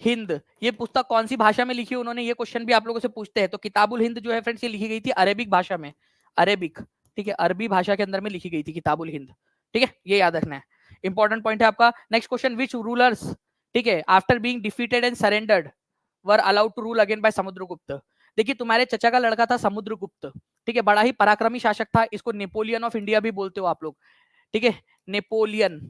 हिंद। ये पुस्तक कौन सी भाषा में लिखी है उन्होंने, ये क्वेश्चन भी आप लोगों से पूछते हैं। तो किताबुल हिंद जो है फ्रेंड्स, ये लिखी गई थी अरेबिक भाषा में, अरेबिक, ठीक है, अरबी भाषा के अंदर में लिखी गई थी किताबुल हिंद। ठीक है, ये याद रखना है, इंपॉर्टेंट पॉइंट है आपका। नेक्स्ट क्वेश्चन, विच रूलर्स, ठीक है, after being defeated and surrendered were allowed to rule again by Samudragupta. देखिए, तुम्हारे चचा का लड़का था समुद्रगुप्त, ठीक है, बड़ा ही पराक्रमी शासक था। इसको नेपोलियन ऑफ इंडिया भी बोलते हो आप लोग, ठीक है, नेपोलियन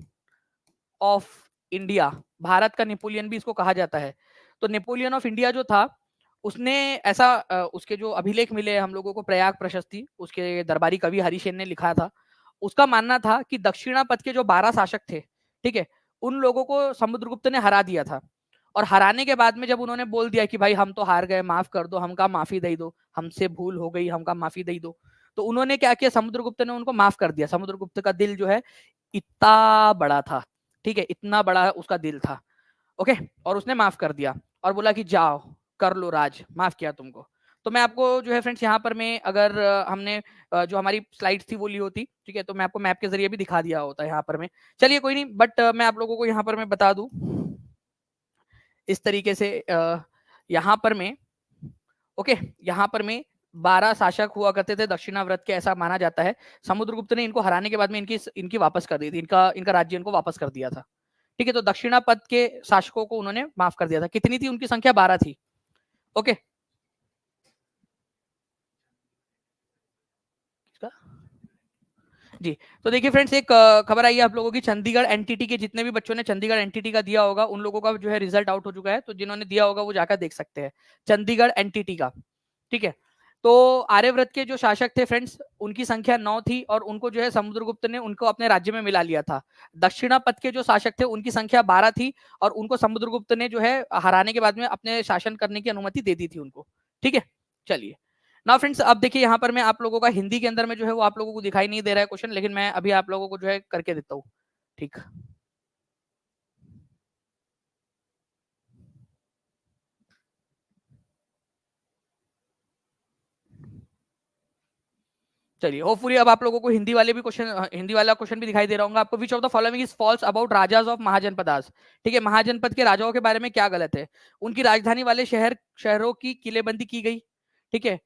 ऑफ इंडिया, भारत का नेपोलियन भी इसको कहा जाता है। तो नेपोलियन ऑफ इंडिया जो था, उसने ऐसा उसके जो अभिलेख मिले हम लोगों को, प्रयाग प्रशस्ति, उसके दरबारी कवि हरिसेन ने लिखा था। उसका मानना था कि दक्षिणापथ के जो 12 शासक थे, ठीक है, उन लोगों को समुद्रगुप्त ने हरा दिया था। और हराने के बाद में जब उन्होंने बोल दिया कि भाई हम तो हार गए, माफ कर दो, हमका माफी दे दो, हमसे भूल हो गई, हमका माफी दे दो, तो उन्होंने क्या किया, समुद्रगुप्त ने उनको माफ कर दिया। समुद्रगुप्त का दिल जो है इतना बड़ा था, ठीक है, इतना बड़ा उसका दिल था, ओके, और उसने माफ कर दिया और बोला कि जाओ कर लो राज, माफ किया तुमको। तो मैं आपको जो है फ्रेंड्स यहाँ पर में, अगर हमने जो हमारी स्लाइड्स थी वो ली होती, ठीक है, तो मैं आपको मैप के जरिए भी दिखा दिया होता यहाँ पर में। चलिए कोई नहीं, बट मैं आप लोगों को यहाँ पर मैं बता दूं इस तरीके से, यहाँ पर में, ओके, यहाँ पर में 12 शासक हुआ करते थे दक्षिणाव्रत के, ऐसा माना जाता है। समुद्रगुप्त ने इनको हराने के बाद में इनकी इनकी वापस कर दी थी, इनका इनका राज्य इनको वापस कर दिया था। ठीक है, तो दक्षिणापथ के शासकों को उन्होंने माफ कर दिया था। कितनी थी उनकी संख्या, 12 थी, ओके। जी, तो देखिए फ्रेंड्स, एक खबर आई है आप लोगों की, चंडीगढ़ एनटीटी के जितने भी बच्चों ने चंडीगढ़ एनटीटी का दिया होगा, उन लोगों का जो है रिजल्ट आउट हो चुका है। तो जिन्होंने दिया होगा वो जाकर देख सकते हैं चंडीगढ़ एनटीटी का, ठीक है। तो आर्यव्रत के जो शासक थे फ्रेंड्स, उनकी संख्या 9 थी और उनको जो है समुद्रगुप्त ने उनको अपने राज्य में मिला लिया था। दक्षिणापथ के जो शासक थे उनकी संख्या 12 थी और उनको समुद्रगुप्त ने जो है हराने के बाद में अपने शासन करने की अनुमति दे दी थी उनको, ठीक है। चलिए ना फ्रेंड्स, अब देखिए यहाँ पर मैं आप लोगों का हिंदी के अंदर में जो है वो आप लोगों को दिखाई नहीं दे रहा है क्वेश्चन, लेकिन मैं अभी आप लोगों को जो है करके देता हूँ, ठीक। चलिए, होपफुली अब आप लोगों को हिंदी वाले भी क्वेश्चन, हिंदी वाला क्वेश्चन भी दिखाई दे रहा होगा आपको। Which of the following is false about rajas of Mahajanapadas, ठीक है, महाजनपद के राजाओं के बारे में क्या गलत है। उनकी राजधानी वाले शहरों की किलेबंदी की गई, ठीक है,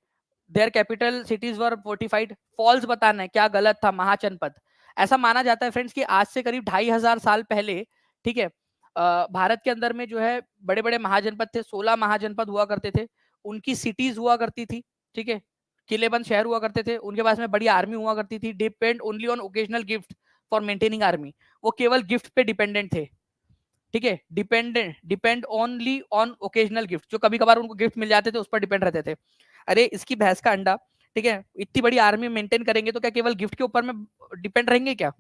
their capital cities were fortified, false बताना है, क्या गलत था महाजनपद। ऐसा माना जाता है फ्रेंड्स कि आज से करीब 2500 साल पहले, ठीक है, भारत के अंदर में जो है बड़े बड़े महाजनपद थे, 16 महाजनपद हुआ करते थे, उनकी सिटीज हुआ करती थी, ठीक है, किलेबंद शहर हुआ करते थे, उनके पास में बड़ी आर्मी हुआ करती थी, depend only on occasional gift for maintaining army, वो केवल गिफ्ट पे डिपेंडेंट थे, ठीक है, depend only on occasional gift, जो कभी कभार उनको गिफ्ट मिल जाते थे उस पर डिपेंड रहते थे। अरे इसकी भैंस का अंडा, ठीक है, इतनी बड़ी आर्मी मेंटेन करेंगे तो क्या केवल गिफ्ट के ऊपर में डिपेंड रहेंगे क्या,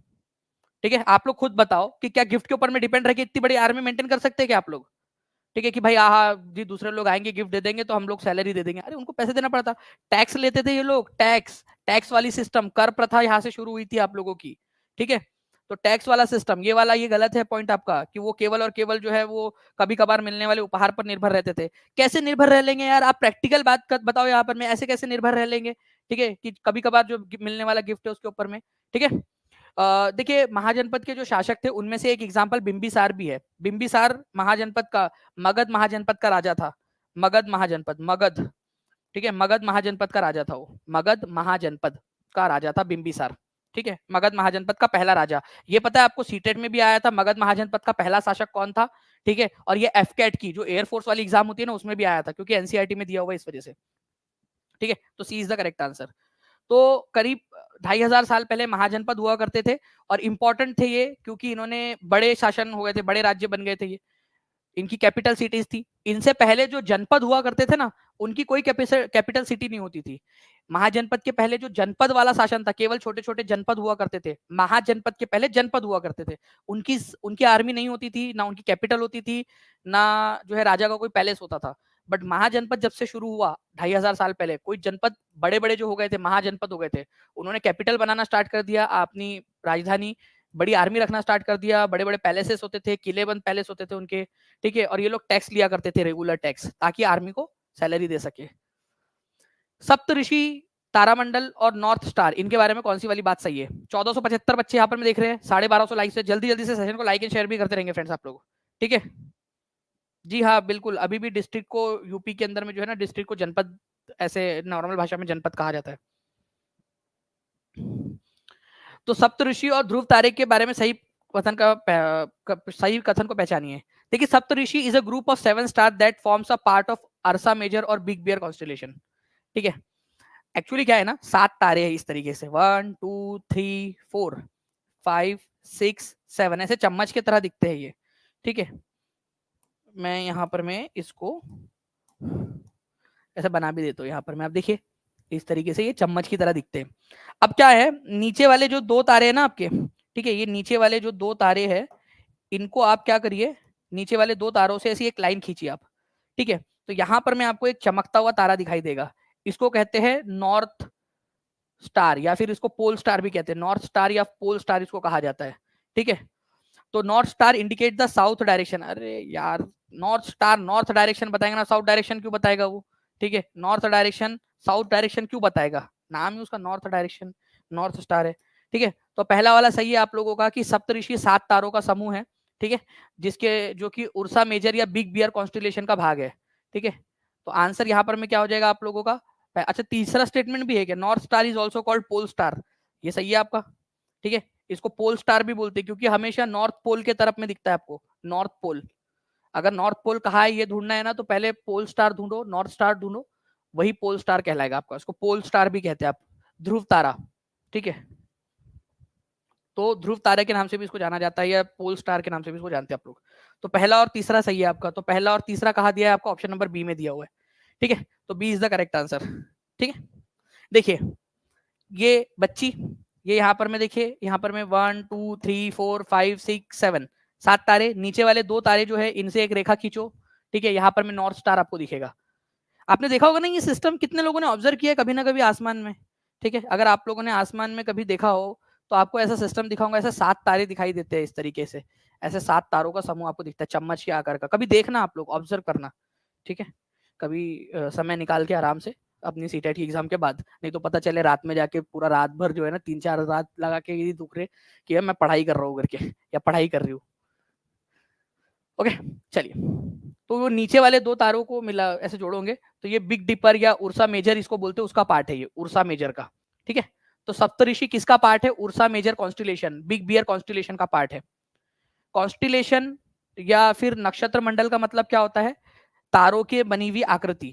ठीक है, आप लोग खुद बताओ कि क्या गिफ्ट के ऊपर में डिपेंड रह के इतनी बड़ी आर्मी मेंटेन कर सकते हैं क्या आप लोग, ठीक है, कि भाई हाँ जी दूसरे लोग आएंगे गिफ्ट दे देंगे तो हम लोग सैलरी दे देंगे। अरे उनको पैसे देना पड़ता, टैक्स लेते थे ये लोग, टैक्स टैक्स वाली सिस्टम, कर प्रथा यहाँ से शुरू हुई थी आप लोगों की, ठीक है। तो टैक्स वाला सिस्टम, ये वाला ये गलत है पॉइंट आपका, कि वो केवल और केवल जो है वो कभी कभार मिलने वाले उपहार पर निर्भर रहते थे। कैसे निर्भर रह लेंगे यार, आप प्रैक्टिकल बात बताओ यहाँ पर, मैं ऐसे कैसे निर्भर रह लेंगे, ठीक है, कि कभी कभार जो मिलने वाला गिफ्ट है उसके ऊपर में, ठीक है। देखिए महाजनपद के जो शासक थे उनमें से एक एग्जाम्पल बिंबिसार भी है। बिंबिसार महाजनपद का, मगध महाजनपद का राजा था, मगध महाजनपद, मगध, ठीक है, मगध महाजनपद का राजा था वो, मगध महाजनपद का राजा था बिंबिसार, ठीक है, मगध महाजनपद का पहला राजा। ये पता है आपको, सीटेट में भी आया था मगध महाजनपद का पहला शासक कौन था, ठीक है, और ये एफकेट की जो एयरफोर्स वाली एग्जाम होती है ना उसमें भी आया था, क्योंकि एनसीईआरटी में दिया हुआ है इस वजह से, ठीक है, तो सी इज द करेक्ट आंसर। तो करीब 2500 साल पहले महाजनपद हुआ करते थे और इंपॉर्टेंट थे ये क्योंकि इन्होंने बड़े शासन हो गए थे, बड़े राज्य बन गए थे ये, इनकी कैपिटल सिटीज थी। इनसे पहले जो जनपद हुआ करते थे ना, उनकी कोई कैपिटल सिटी नहीं होती थी। महाजनपद के पहले जो जनपद वाला शासन था, केवल छोटे छोटे जनपद हुआ करते थे, महाजनपद के पहले जनपद हुआ करते थे। उनकी उनकी आर्मी नहीं होती थी, ना उनकी कैपिटल होती थी, ना जो है राजा का कोई पैलेस होता था। बट महाजनपद जब से शुरू हुआ 2500 साल पहले, कोई जनपद बड़े बड़े जो हो गए थे महाजनपद हो गए थे, उन्होंने कैपिटल बनाना स्टार्ट कर दिया, अपनी राजधानी बड़ी आर्मी रखना स्टार्ट कर दिया, बड़े बड़े पैलेसेस होते थे, किलेबंद पैलेस होते थे उनके, ठीक है, और ये लोग टैक्स लिया करते थे, रेगुलर टैक्स, ताकि आर्मी को सैलरी दे सके। सप्तऋषि, तारामंडल और नॉर्थ स्टार, इनके बारे में कौन सी वाली बात सही है? 1475 बच्चे यहाँ पर मैं देख रहे हैं, 1250 लाइक से, जल्दी जल्दी से सेशन को लाइक एंड शेयर भी करते रहेंगे फ्रेंड्स आप लोग, ठीक है। जी हाँ बिल्कुल, अभी भी डिस्ट्रिक्ट को यूपी के अंदर में जो है ना, डिस्ट्रिक्ट को जनपद, ऐसे नॉर्मल भाषा में जनपद कहा जाता है। तो सप्तऋषि और ध्रुव तारे के बारे में सही कथन सही कथन को पहचानिए। देखिए Saptarishi is a group of 7 star that forms a part of Ursa Major और बिग बियर कॉन्स्टेलेशन, ठीक है। एक्चुअली क्या है ना, 7 तारे हैं इस तरीके से, 1 2 3 4 5 6 7, ऐसे चम्मच की तरह दिखते हैं ये, ठीक है। मैं यहाँ पर मैं इसको ऐसा बना भी देता हूँ, यहाँ पर मैं, आप देखिए इस तरीके से ये चम्मच की तरह दिखते हैं। अब क्या है, नीचे वाले जो 2 तारे हैं ना आपके, ठीक है, ये नीचे वाले जो 2 तारे हैं, इनको आप क्या करिए, नीचे वाले 2 तारों से ऐसी एक लाइन खींचिए आप, ठीक है। तो यहाँ पर मैं आपको एक चमकता हुआ तारा दिखाई देगा, इसको कहते हैं नॉर्थ स्टार, या फिर इसको पोल स्टार भी कहते हैं, नॉर्थ स्टार या पोल स्टार इसको कहा जाता है, ठीक है। तो north star indicate the south direction, अरे यार नॉर्थ स्टार नॉर्थ डायरेक्शन बताएगा ना, साउथ डायरेक्शन क्यों बताएगा वो, ठीक है। नॉर्थ डायरेक्शन साउथ डायरेक्शन क्यों बताएगा, नाम ही उसका नॉर्थ डायरेक्शन, नॉर्थ स्टार है, ठीक है। तो पहला वाला सही है आप लोगों का कि सप्तऋषि 7 तारों का समूह है, ठीक है, जिसके जो कि उर्सा मेजर या बिग बियर कॉन्स्टिलेशन का भाग है, ठीक है। तो आंसर यहाँ पर में क्या हो जाएगा आप लोगों का? अच्छा तीसरा स्टेटमेंट भी है क्या, north star is also called pole star, ये सही है आपका, ठीक है। इसको पोल स्टार भी बोलते हैं क्योंकि हमेशा नॉर्थ पोल के तरफ में दिखता है आपको, नॉर्थ पोल। अगर नॉर्थ पोल कहाँ है ये ढूंढना है ना, तो पहले पोल स्टार ढूंढो, नॉर्थ स्टार ढूंढो, वही पोल स्टार कहलाएगा आपका, इसको पोल स्टार भी कहते हैं आप, ध्रुव तारा, ठीक है। तो ध्रुव तारे के नाम से भी इसको जाना जाता है, या पोल स्टार के नाम से भी इसको जानते हैं आप लोग। तो पहला और तीसरा सही है आपका, तो पहला और तीसरा कहा दिया है आपका, ऑप्शन नंबर बी में दिया हुआ है, ठीक है। तो B is the correct answer, ठीक है। देखिए ये बच्ची, ये यहाँ पर मैं देखिए, यहाँ पर मैं 1 2 3 4 5 6 7 7 तारे, नीचे वाले 2 तारे जो है इनसे एक रेखा खींचो, ठीक है। यहाँ पर मैं नॉर्थ स्टार आपको दिखेगा। आपने देखा होगा ना ये सिस्टम, कितने लोगों ने ऑब्जर्व किया कभी ना कभी आसमान में, ठीक है। अगर आप लोगों ने आसमान में कभी देखा हो तो आपको ऐसा सिस्टम दिखा होगा, ऐसे 7 तारे दिखाई देते हैं इस तरीके से, ऐसे 7 तारों का समूह आपको दिखता है चम्मच के आकार का। कभी देखना आप लोग, ऑब्जर्व करना, ठीक है। कभी समय निकाल के आराम से अपनी सीटेट की एग्जाम के बाद, नहीं तो पता चले रात में जाके पूरा रात भर जो है ना 3-4 रात लगा के ये दुख रहे कि मैं पढ़ाई कर रहा हूँ करके, या पढ़ाई कर रही हूँ। ओके चलिए, तो वो नीचे वाले 2 तारों को मिला ऐसे जोड़ोगे तो ये बिग डिपर या उर्सा मेजर इसको बोलते हैं, उसका पार्ट है ये उर्सा मेजर का, ठीक है। तो सप्तऋषि किसका पार्ट है? Ursa Major constellation, big bear constellation का पार्ट है। कॉन्स्टिलेशन या फिर नक्षत्र मंडल का मतलब क्या होता है? तारों की बनी हुई आकृति,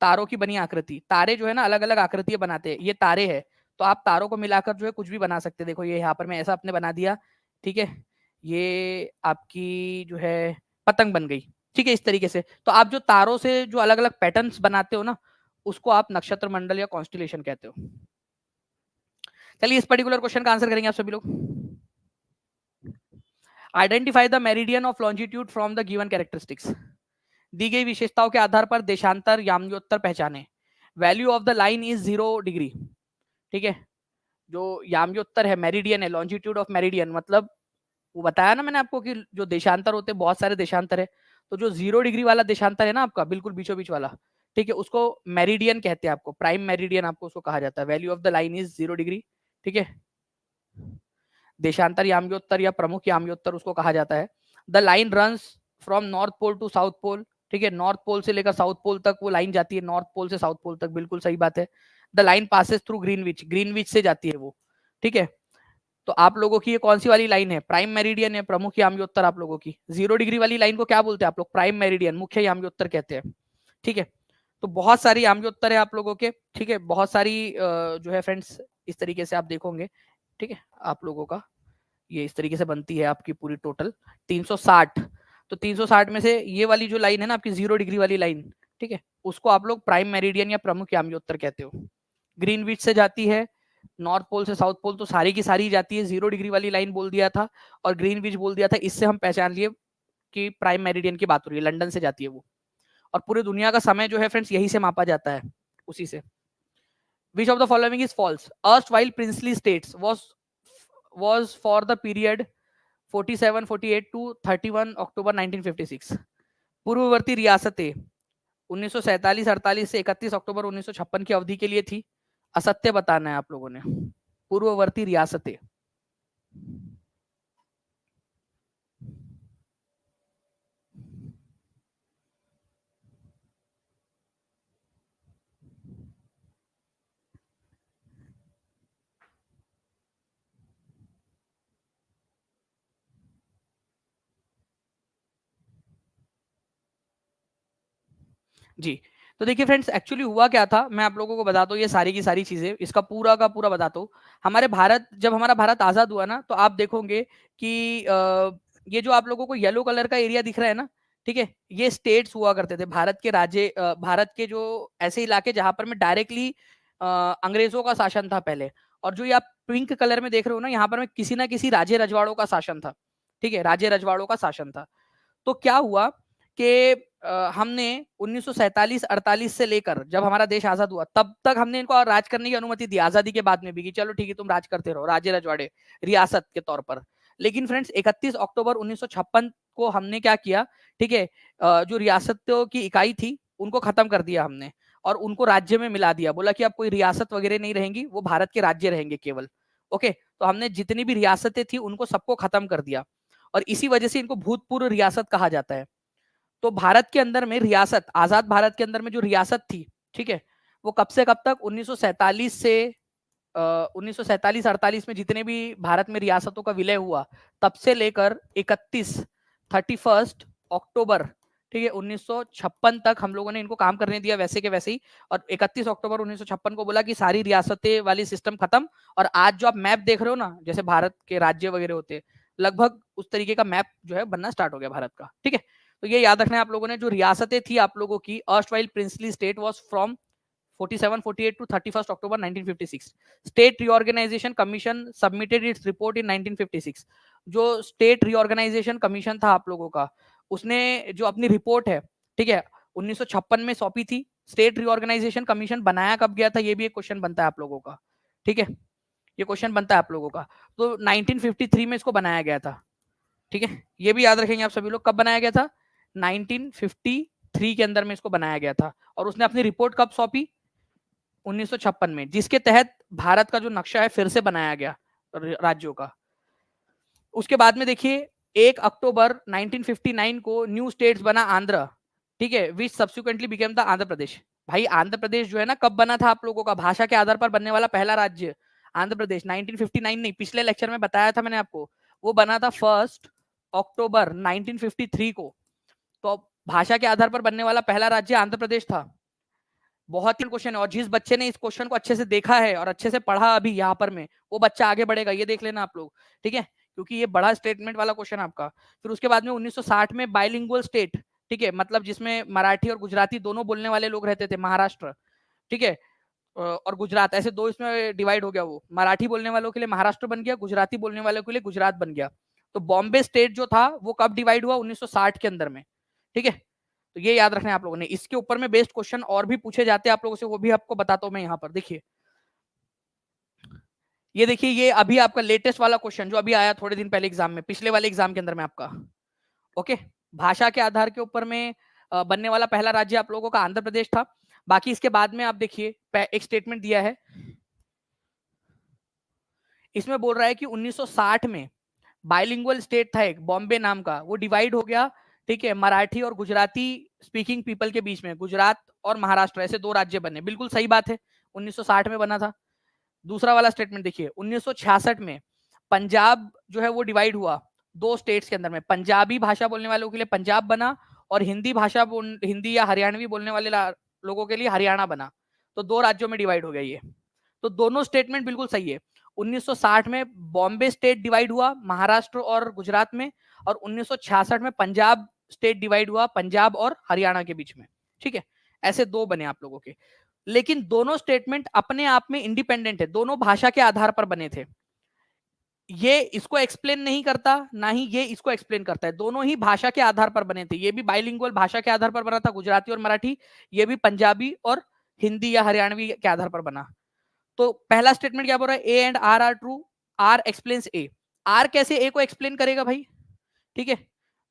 तारों की बनी आकृति। तारे जो है ना अलग अलग आकृतियां बनाते हैं, ये तारे हैं, तो आप तारों को मिलाकर जो है कुछ भी बना सकते हैं। देखो ये यहाँ पर मैं ऐसा अपने बना दिया, ठीक है, ये आपकी जो है पतंग बन गई, ठीक है, इस तरीके से। तो आप जो तारों से जो अलग अलग पैटर्न्स बनाते हो ना, उसको आप नक्षत्र मंडल या कॉन्स्टिलेशन कहते हो। चलिए इस पर्टिकुलर क्वेश्चन का आंसर करेंगे आप सभी लोग। Identify the meridian of longitude from the given characteristics. दी गई विशेषताओं के आधार पर देशांतर याम्योत्तर पहचाने। Value of the line is 0 degree, ठीक है। जो याम्योत्तर है, मेरिडियन है, लॉन्जिट्यूड ऑफ मेरिडियन मतलब वो बताया ना मैंने आपको कि जो देशांतर होते हैं बहुत सारे देशांतर है, तो जो 0 डिग्री वाला देशांतर है ना आपका बिल्कुल बीचों बीच वाला, ठीक है, उसको मेरिडियन कहते हैं, आपको प्राइम मेरिडियन आपको उसको कहा जाता है। Value of the line is 0 degree, ठीक है। देशांतर याम्योत्तर या प्रमुख याम्योत्तर उसको कहा जाता है। The line runs from north pole to south pole, ठीक है, नॉर्थ पोल से लेकर साउथ पोल तक वो लाइन जाती है, नॉर्थ पोल से साउथ पोल तक, बिल्कुल सही बात है। The line passes through Greenwich, Greenwich से जाती है वो, ठीक है। तो आप लोगों की ये कौन सी वाली लाइन है? प्राइम मेरिडियन है, प्रमुख याम्योत्तर आप लोगों की। 0 डिग्री वाली लाइन को क्या बोलते हैं आप लोग? प्राइम मेरिडियन, मुख्य याम्योत्तर कहते हैं, ठीक है। तो बहुत सारी याम्योत्तर है आप लोगों के, ठीक है, बहुत सारी जो है फ्रेंड्स इस तरीके से आप देखोगे, ठीक है। आप लोगों का ये इस तरीके से बनती है आपकी पूरी टोटल 360। तो 360 में से ये वाली जो लाइन है ना आपकी 0 डिग्री वाली लाइन, ठीक है, उसको आप लोग प्राइम मेरिडियन या प्रमुख याम्योत्तर कहते हो। ग्रीनविच से जाती है नॉर्थ पोल से साउथ पोल, तो सारी की सारी जाती है। 0 डिग्री वाली लाइन बोल दिया था और ग्रीनविच बोल दिया था, इससे हम पहचान लिए कि प्राइम मेरिडियन की बात हो रही है, लंदन से जाती है वो। और पूरी दुनिया का समय जो है फ्रेंड्स यही से मापा जाता है, उसी से। Which of the following is false? Erstwhile princely states was for the period 47-48 to 31 अक्टूबर 1956। पूर्ववर्ती रियासतें 1947-48 से 31 अक्टूबर 1956 की अवधि के लिए थी। असत्य बताना है आप लोगों ने। पूर्ववर्ती रियासतें, जी। तो देखिए फ्रेंड्स, एक्चुअली हुआ क्या था, मैं आप लोगों को बताता हूँ ये सारी की सारी चीजें, इसका पूरा का पूरा बताता हूँ। हमारे भारत, जब हमारा भारत आजाद हुआ ना, तो आप देखोगे कि ये जो आप लोगों को येलो कलर का एरिया दिख रहा है ना, ठीक है, ये स्टेट्स हुआ करते थे, भारत के राज्य, भारत के जो ऐसे इलाके जहां पर में डायरेक्टली अंग्रेजों का शासन था पहले। और जो ये आप पिंक कलर में देख रहे हो ना, यहाँ पर में किसी ना किसी राजे रजवाड़ों का शासन था। ठीक है, राजे रजवाड़ों का शासन था। तो क्या हुआ कि हमने 1947-48 से लेकर जब हमारा देश आजाद हुआ, तब तक हमने इनको राज करने की अनुमति दी, आजादी के बाद में भी, कि चलो ठीक है तुम राज करते रहो, राजे रजवाड़े रियासत के तौर पर। लेकिन फ्रेंड्स 31 अक्टूबर 1956 को हमने क्या किया, ठीक है, जो रियासतों की इकाई थी उनको खत्म कर दिया हमने, और उनको राज्य में मिला दिया। बोला कि अब कोई रियासत वगैरह नहीं रहेंगी, वो भारत के राज्य रहेंगे केवल। ओके, तो हमने जितनी भी रियासतें थी उनको सबको खत्म कर दिया, और इसी वजह से इनको भूतपूर्व रियासत कहा जाता है। तो भारत के अंदर में रियासत, आजाद भारत के अंदर में जो रियासत थी, ठीक है, वो कब से कब तक, 1947 से 1947-48 में जितने भी भारत में रियासतों का विलय हुआ, तब से लेकर 31 अक्टूबर, ठीक है, 1956 तक हम लोगों ने इनको काम करने दिया वैसे के वैसे ही। और 31 अक्टूबर 1956 को बोला कि सारी रियासतें वाली सिस्टम खत्म। और आज जो आप मैप देख रहे हो ना, जैसे भारत के राज्य वगैरह होते हैं, लगभग उस तरीके का मैप जो है बनना स्टार्ट हो गया भारत का। ठीक है, तो ये याद रखना है आप लोगों ने, जो रियासतें थी आप लोगों की, erstwhile princely state was from 47-48 to 31st October 1956। State reorganisation commission submitted its report in 1956। जो स्टेट रीऑर्गेनाइजेशन कमीशन था आप लोगों का, उसने जो अपनी रिपोर्ट है, ठीक है, 1956 में सौंपी थी। स्टेट रीऑर्गेनाइजेशन कमीशन बनाया कब गया था, ये भी एक क्वेश्चन बनता है आप लोगों का। ठीक है, ये क्वेश्चन बनता है आप लोगों का। तो 1953 में इसको बनाया गया था। ठीक है, ये भी याद रखेंगे आप सभी लोग, कब बनाया गया था, 1953 के अंदर में इसको बनाया गया था। और उसने अपनी रिपोर्ट कब सौंपी, 1956 में, जिसके तहत भारत का जो नक्शा है फिर से बनाया गया राज्यों का। उसके बाद में देखिए 1 अक्टूबर 1959 को न्यू स्टेट्स बना आंध्र, ठीक है, विच subsequently became the Andhra Pradesh. भाई आंध्र प्रदेश जो है ना, कब बना था आप लोगों का, भाषा के आधार पर बनने वाला पहला राज्य आंध्र प्रदेश, 1959 नहीं, पिछले लेक्चर में बताया था मैंने आपको, वो बना था 1 अक्टूबर 1953 को। तो भाषा के आधार पर बनने वाला पहला राज्य आंध्र प्रदेश था। बहुत ही क्वेश्चन है, और जिस बच्चे ने इस क्वेश्चन को अच्छे से देखा है और अच्छे से पढ़ा अभी यहाँ पर में, वो बच्चा आगे बढ़ेगा, ये देख लेना आप लोग। ठीक है, क्योंकि ये बड़ा स्टेटमेंट वाला क्वेश्चन आपका। फिर उसके बाद में 1960 में बाइलिंगुअल स्टेट, ठीक है, मतलब जिसमें मराठी और गुजराती दोनों बोलने वाले लोग रहते थे, महाराष्ट्र, ठीक है, और गुजरात, ऐसे दो इसमें डिवाइड हो गया। वो मराठी बोलने वालों के लिए महाराष्ट्र बन गया, गुजराती बोलने वालों के लिए गुजरात बन गया। तो बॉम्बे स्टेट जो था वो कब डिवाइड हुआ, 1960 के अंदर में। ठीक है, तो ये याद रखना है आप लोगों ने। इसके ऊपर में बेस्ड क्वेश्चन और भी पूछे जाते हैं आप लोगों से, वो भी आपको बताता हूं मैं यहाँ पर। देखिए ये देखिए, ये अभी आपका लेटेस्ट वाला क्वेश्चन जो अभी आया थोड़े दिन पहले एग्जाम में, पिछले वाले एग्जाम के अंदर में आपका। ओके, भाषा के आधार के ऊपर में बनने वाला पहला राज्य आप लोगों का आंध्र प्रदेश था। बाकी इसके बाद में आप देखिए एक स्टेटमेंट दिया है, इसमें बोल रहा है कि 1960 में बाइलिंगुअल स्टेट था एक, बॉम्बे नाम का, वो डिवाइड हो गया, ठीक है, मराठी और गुजराती स्पीकिंग पीपल के बीच में, गुजरात और महाराष्ट्र ऐसे दो राज्य बने। बिल्कुल सही बात है, 1960 में बना था। दूसरा वाला स्टेटमेंट देखिए, 1966 में पंजाब जो है वो डिवाइड हुआ दो स्टेट्स के अंदर में, पंजाबी भाषा बोलने वालों के लिए पंजाब बना, और हिंदी भाषा हिंदी या हरियाणवी बोलने वाले लोगों के लिए हरियाणा बना। तो दो राज्यों में डिवाइड हो गया ये। तो दोनों स्टेटमेंट बिल्कुल सही है। 1960 में बॉम्बे स्टेट डिवाइड हुआ महाराष्ट्र और गुजरात में, और 1966 में पंजाब स्टेट डिवाइड हुआ पंजाब और हरियाणा के बीच में। ठीक है, ऐसे दो बने आप लोगों के। लेकिन दोनों स्टेटमेंट अपने आप में इंडिपेंडेंट है, दोनों भाषा के आधार पर बने थे। ये इसको एक्सप्लेन नहीं करता, ना ही ये इसको एक्सप्लेन करता है, दोनों ही भाषा के आधार पर बने थे। ये भी बाइलिंगुअल भाषा के आधार पर बना था, गुजराती और मराठी, ये भी पंजाबी और हिंदी या हरियाणवी के आधार पर बना। तो पहला स्टेटमेंट क्या बोल रहा है, A and R are true, R explains A. R कैसे ए को एक्सप्लेन करेगा भाई? ठीक है,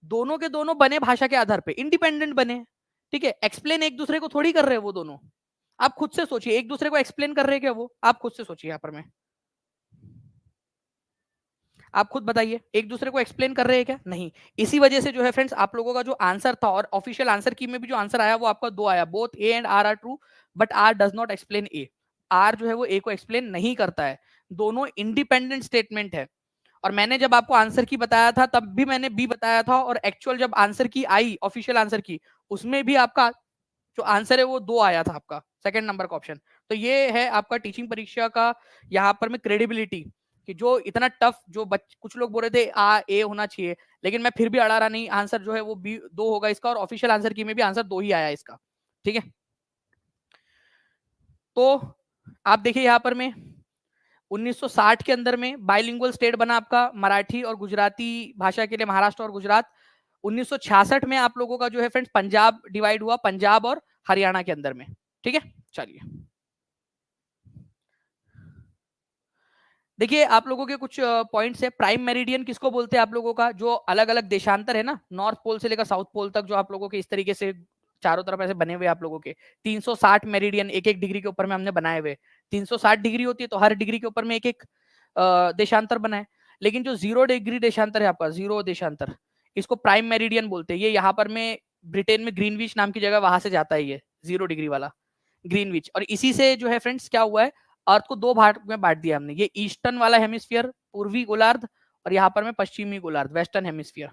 दोनों के दोनों बने भाषा के आधार पे, इंडिपेंडेंट बने। ठीक है, एक्सप्लेन एक दूसरे को थोड़ी कर रहे हैं वो दोनों। आप खुद से सोचिए, एक दूसरे को एक्सप्लेन कर रहे हैं क्या वो? आप खुद से सोचिए यहाँ पर मैं, आप खुद बताइए, एक दूसरे को एक्सप्लेन कर रहे हैं क्या? नहीं। इसी वजह से जो है फ्रेंड्स, आप लोगों का जो आंसर था और ऑफिशियल आंसर की में भी जो आंसर आया वो आपका दो आया, both A and R are true, but R does not explain A. R जो है वो ए को एक्सप्लेन नहीं करता है, दोनों इंडिपेंडेंट स्टेटमेंट है। और मैंने जब आपको आंसर की बताया था तब भी मैंने बी बताया था, और एक्चुअल जब आंसर की आई, ऑफिशियल आंसर की, उसमें भी आपका जो आंसर है वो दो आया था, आपका सेकंड नंबर का ऑप्शन। तो ये है आपका टीचिंग परीक्षा का यहाँ पर में क्रेडिबिलिटी, कि जो इतना टफ, जो कुछ लोग बोल रहे थे आ ए होना चाहिए, लेकिन मैं फिर भी अड़ा रहा नहीं, आंसर जो है वो बी दो होगा इसका, और ऑफिशियल आंसर की में भी आंसर दो ही आया इसका। ठीक है, तो आप देखिए यहाँ पर में 1960 के अंदर में बाइलिंगुअल स्टेट बना आपका, मराठी और गुजराती भाषा के लिए महाराष्ट्र और गुजरात। 1966 में आप लोगों का जो है फ्रेंड्स पंजाब डिवाइड हुआ, पंजाब और हरियाणा के अंदर में। ठीक है, चलिए देखिए आप लोगों के कुछ पॉइंट्स है। प्राइम मेरिडियन किसको बोलते हैं आप लोगों का? जो अलग अलग देशांतर है ना, नॉर्थ पोल से लेकर साउथ पोल तक, जो आप लोगों के इस तरीके से चारों तरफ ऐसे बने हुए आप लोगों के 360 मेरिडियन, एक एक डिग्री के ऊपर में हमने बनाए हुए। 360 डिग्री होती है तो हर डिग्री के ऊपर में एक एक देशांतर बना है। लेकिन जो 0 डिग्री देशांतर है आपका, 0 देशांतर, इसको प्राइम मेरिडियन बोलते हैं। ये यहाँ पर में ब्रिटेन में ग्रीनविच नाम की जगह, वहां से जाता है ये 0 डिग्री वाला ग्रीनविच। और इसी से जो है फ्रेंड्स क्या हुआ है, अर्थ को दो भाग में बांट दिया हमने। ये ईस्टर्न वाला हेमिस्फीयर, पूर्वी गोलार्ध, और यहाँ पर में पश्चिमी गोलार्ध, वेस्टर्न हेमिस्फीयर।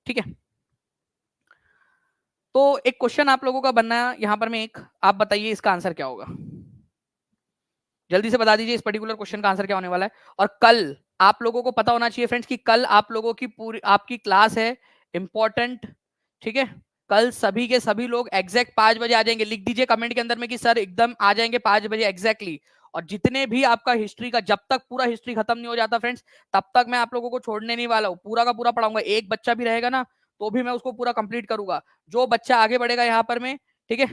ठीक है, तो एक क्वेश्चन आप लोगों का बनना है यहाँ पर में एक, आप बताइए इसका आंसर क्या होगा? जल्दी से बता दीजिए इस पर्टिकुलर क्वेश्चन का आंसर क्या होने वाला है। और कल आप लोगों को पता होना चाहिए फ्रेंड्स कि कल आप लोगों की पूरी आपकी क्लास है, इंपॉर्टेंट। ठीक है, कल सभी के सभी लोग एग्जैक्ट 5 बजे आ जाएंगे। लिख दीजिए कमेंट के अंदर में कि सर एकदम आ जाएंगे 5 बजे एग्जैक्टली। और जितने भी आपका हिस्ट्री का, जब तक पूरा हिस्ट्री खत्म नहीं हो जाता फ्रेंड्स, तब तक मैं आप लोगों को छोड़ने नहीं वाला हूँ, पूरा का पूरा पढ़ाऊंगा। एक बच्चा भी रहेगा ना तो भी मैं उसको पूरा कंप्लीट करूंगा, जो बच्चा आगे बढ़ेगा यहाँ पर में। ठीक है,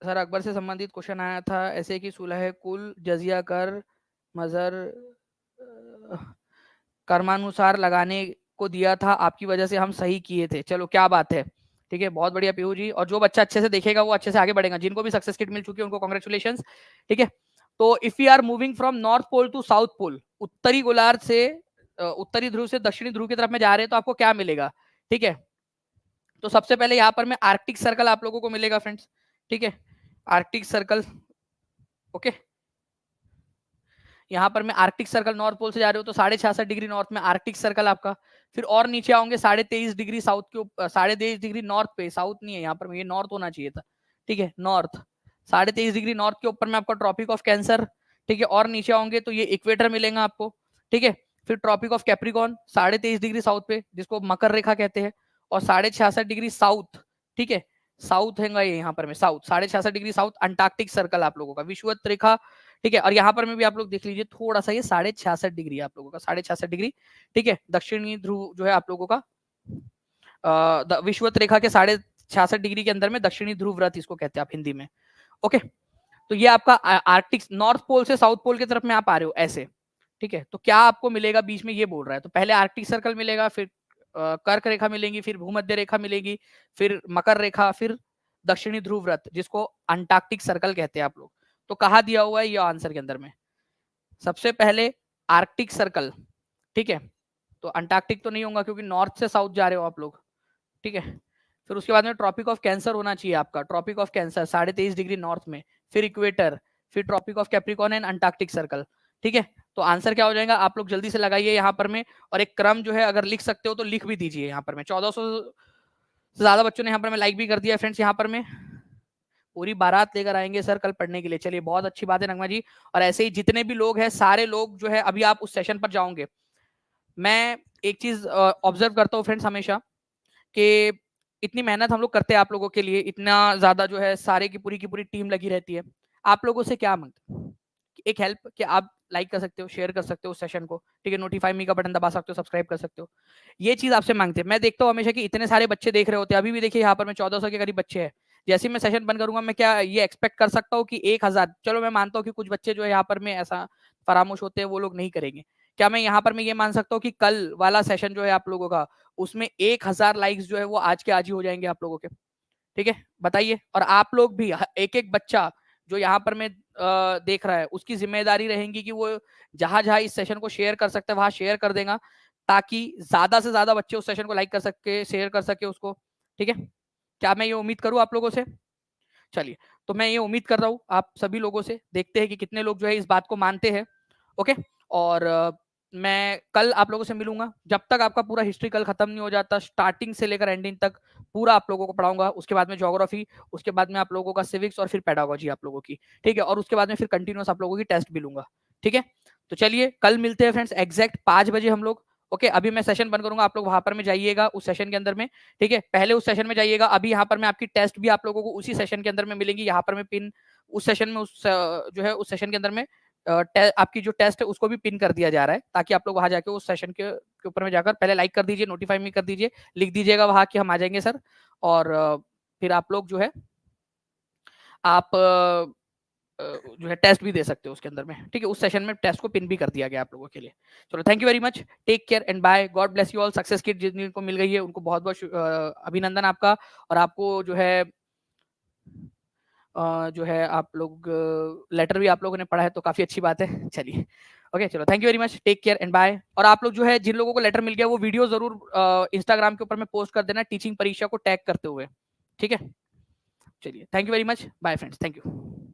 सर अकबर से संबंधित क्वेश्चन आया था ऐसे कि सुलह कुल जजिया कर मजर कर्मानुसार लगाने को दिया था, आपकी वजह से हम सही किए थे। चलो क्या बात है, ठीक है, बहुत बढ़िया पीहू जी। और जो बच्चा अच्छे से देखेगा वो अच्छे से आगे बढ़ेगा। जिनको भी सक्सेस किट मिल चुकी है उनको कॉन्ग्रेचुलेशन। ठीक है, तो if you are moving from north pole to south pole, उत्तरी गोलार्ध से उत्तरी ध्रुव से दक्षिणी ध्रुव की तरफ में जा रहे हैं, तो आपको क्या मिलेगा? ठीक है, तो सबसे पहले यहाँ पर में आर्कटिक सर्कल आप लोगों को मिलेगा फ्रेंड्स। ठीक है, आर्कटिक सर्कल, ओके। यहाँ पर मैं आर्कटिक सर्कल, नॉर्थ पोल से जा रहे हो तो 66.5 डिग्री नॉर्थ में आर्कटिक सर्कल आपका। फिर और नीचे आओगे 23.5 डिग्री साउथ के ऊपर, 23.5 डिग्री नॉर्थ पे, साउथ नहीं है यहाँ पर, ये नॉर्थ होना चाहिए था। ठीक है, नॉर्थ 23.5 डिग्री नॉर्थ के ऊपर में आपका ट्रॉपिक ऑफ कैंसर। ठीक है, और नीचे आओगे तो ये इक्वेटर मिलेगा आपको। ठीक है, फिर tropic of Capricorn 23.5 degree south पे, जिसको मकर रेखा कहते हैं, और 66.5 डिग्री साउथ। ठीक है, साउथ है ये यहाँ पर में, south 66.5 degree south Antarctic circle आप लोगों का, विषुवत रेखा। ठीक है, और यहाँ पर में भी आप लोग देख लीजिए थोड़ा सा, ये 66.5 डिग्री आप लोगों का, 66.5 डिग्री। ठीक है, दक्षिणी ध्रुव जो है आप लोगों का विषुवत रेखा के 66.5 डिग्री के अंदर में दक्षिणी ध्रुव व्रत इसको कहते हैं आप हिंदी में। ओके, तो ये आपका आर्कटिक, नॉर्थ पोल से साउथ पोल की तरफ में आप आ रहे हो ऐसे। ठीक है, तो क्या आपको मिलेगा बीच में, ये बोल रहा है। तो पहले आर्कटिक सर्कल मिलेगा, फिर कर्क रेखा मिलेगी, फिर भूमध्य रेखा मिलेगी, फिर मकर रेखा, फिर दक्षिणी ध्रुव व्रत, जिसको अंटार्कटिक सर्कल कहते हैं आप लोग। तो कहा दिया हुआ है ये आंसर के अंदर में, सबसे पहले आर्कटिक सर्कल। ठीक है, तो अंटार्कटिक तो नहीं होगा क्योंकि नॉर्थ से साउथ जा रहे हो आप लोग। ठीक है, फिर उसके बाद में ट्रॉपिक ऑफ कैंसर होना चाहिए आपका, Tropic of Cancer 23.5 degree north में, फिर इक्वेटर, फिर tropic of Capricorn and Antarctic Circle. ठीक है, तो आंसर क्या हो जाएगा आप लोग जल्दी से लगाइए यहाँ पर में। और एक क्रम जो है अगर लिख सकते हो तो लिख भी दीजिए यहाँ पर में। 1400 से ज्यादा बच्चों ने यहाँ पर में लाइक भी कर दिया फ्रेंड्स। यहाँ पर में पूरी बारात लेकर आएंगे सर कल पढ़ने के लिए। चलिए बहुत अच्छी बात है नगमा जी। और ऐसे ही जितने भी लोग हैं सारे लोग जो है, अभी आप उस सेशन पर जाओगे, मैं एक चीज ऑब्जर्व करता हूँ फ्रेंड्स हमेशा, कि इतनी मेहनत हम लोग करते हैं आप लोगों के लिए, इतना ज्यादा जो है सारे की पूरी टीम लगी रहती है। आप लोगों से क्या मांगते, एक हेल्प कि आप लाइक कर सकते हो, शेयर कर सकते हो उस सेशन को, ठीक है, नोटिफाई मी का बटन दबा सकते हो, सब्सक्राइब कर सकते हो। ये चीज आपसे मांगते हैं। मैं देखता हूँ हमेशा कि इतने सारे बच्चे देख रहे होते हैं, अभी भी देखिए यहाँ पर मैं 1400 के करीब बच्चे हैं। जैसे ही मैं सेशन बंद करूंगा, मैं क्या ये एक्सपेक्ट कर सकता हूँ कि 1000, चलो मैं मानता हूँ कि कुछ बच्चे जो है यहाँ पर में ऐसा फरामोश होते हैं, वो लोग नहीं करेंगे। क्या मैं यहाँ पर मैं ये मान सकता हूँ कि कल वाला सेशन जो है आप लोगों का, उसमें 1000 लाइक्स जो है वो आज के आज ही हो जाएंगे आप लोगों के? ठीक है, बताइए। और आप लोग भी, एक एक बच्चा जो यहाँ पर मैं देख रहा है, उसकी जिम्मेदारी रहेगी कि वो जहां जहां इस सेशन को शेयर कर सकता है वहां शेयर कर देगा, ताकि ज्यादा से ज्यादा बच्चे उस सेशन को लाइक कर सके, शेयर कर सके उसको। ठीक है, क्या मैं ये उम्मीद करूं आप लोगों से? चलिए, तो मैं ये उम्मीद कर रहा हूँ आप सभी लोगों से, देखते हैं कि कितने लोग जो है इस बात को मानते हैं। ओके, और मैं कल आप लोगों से मिलूंगा। जब तक आपका पूरा हिस्ट्री कल खत्म नहीं हो जाता, स्टार्टिंग से लेकर एंडिंग तक पूरा आप लोगों को पढ़ाऊंगा। उसके बाद में ज्योग्राफी, उसके बाद में आप लोगों का सिविक्स, और फिर पेडागोजी आप लोगों की। ठीक है, और उसके बाद में फिर कंटिन्यूस आप लोगों की टेस्ट भी लूंगा। ठीक है, तो चलिए कल मिलते हैं फ्रेंड्स, एग्जैक्ट 5 बजे हम लोग। ओके, अभी मैं सेशन बंद करूंगा, आप लोग वहां पर में जाइएगा उस सेशन के अंदर में। ठीक है, पहले उस सेशन में जाइएगा। अभी यहाँ पर मैं आपकी टेस्ट भी आप लोगों को उसी सेशन के अंदर में मिलेंगी। यहाँ पर मैं पिन उस सेशन में, उस जो है उस सेशन के अंदर में आपकी जो टेस्ट है उसको भी पिन कर दिया जा रहा है, ताकि आप लोग वहां जाके उस सेशन के ऊपर में जाकर पहले लाइक कर दीजिए, नोटिफाई में कर दीजिए, लिख दीजिएगा वहां कि हम आ जाएंगे सर। और फिर आप लोग जो है आप जो है टेस्ट भी दे सकते हो उसके अंदर में। ठीक है, उस सेशन में टेस्ट को पिन भी कर दिया गया आप लोगों के लिए। चलो, thank you very much, take care and bye, God bless you all. Success kit जिनको मिल गई है उनको बहुत बहुत अभिनंदन आपका। और आपको जो है आप लोग लेटर भी आप लोगों ने पढ़ा है, तो काफी अच्छी बात है। चलिए, ओके, चलो, thank you very much, take care and bye. और आप लोग जो है जिन लोगों को लेटर मिल गया वो वीडियो जरूर इंस्टाग्राम के ऊपर में पोस्ट कर देना, टीचिंग परीक्षा को टैग करते हुए। ठीक है, चलिए, thank you very much, bye friends, thank you.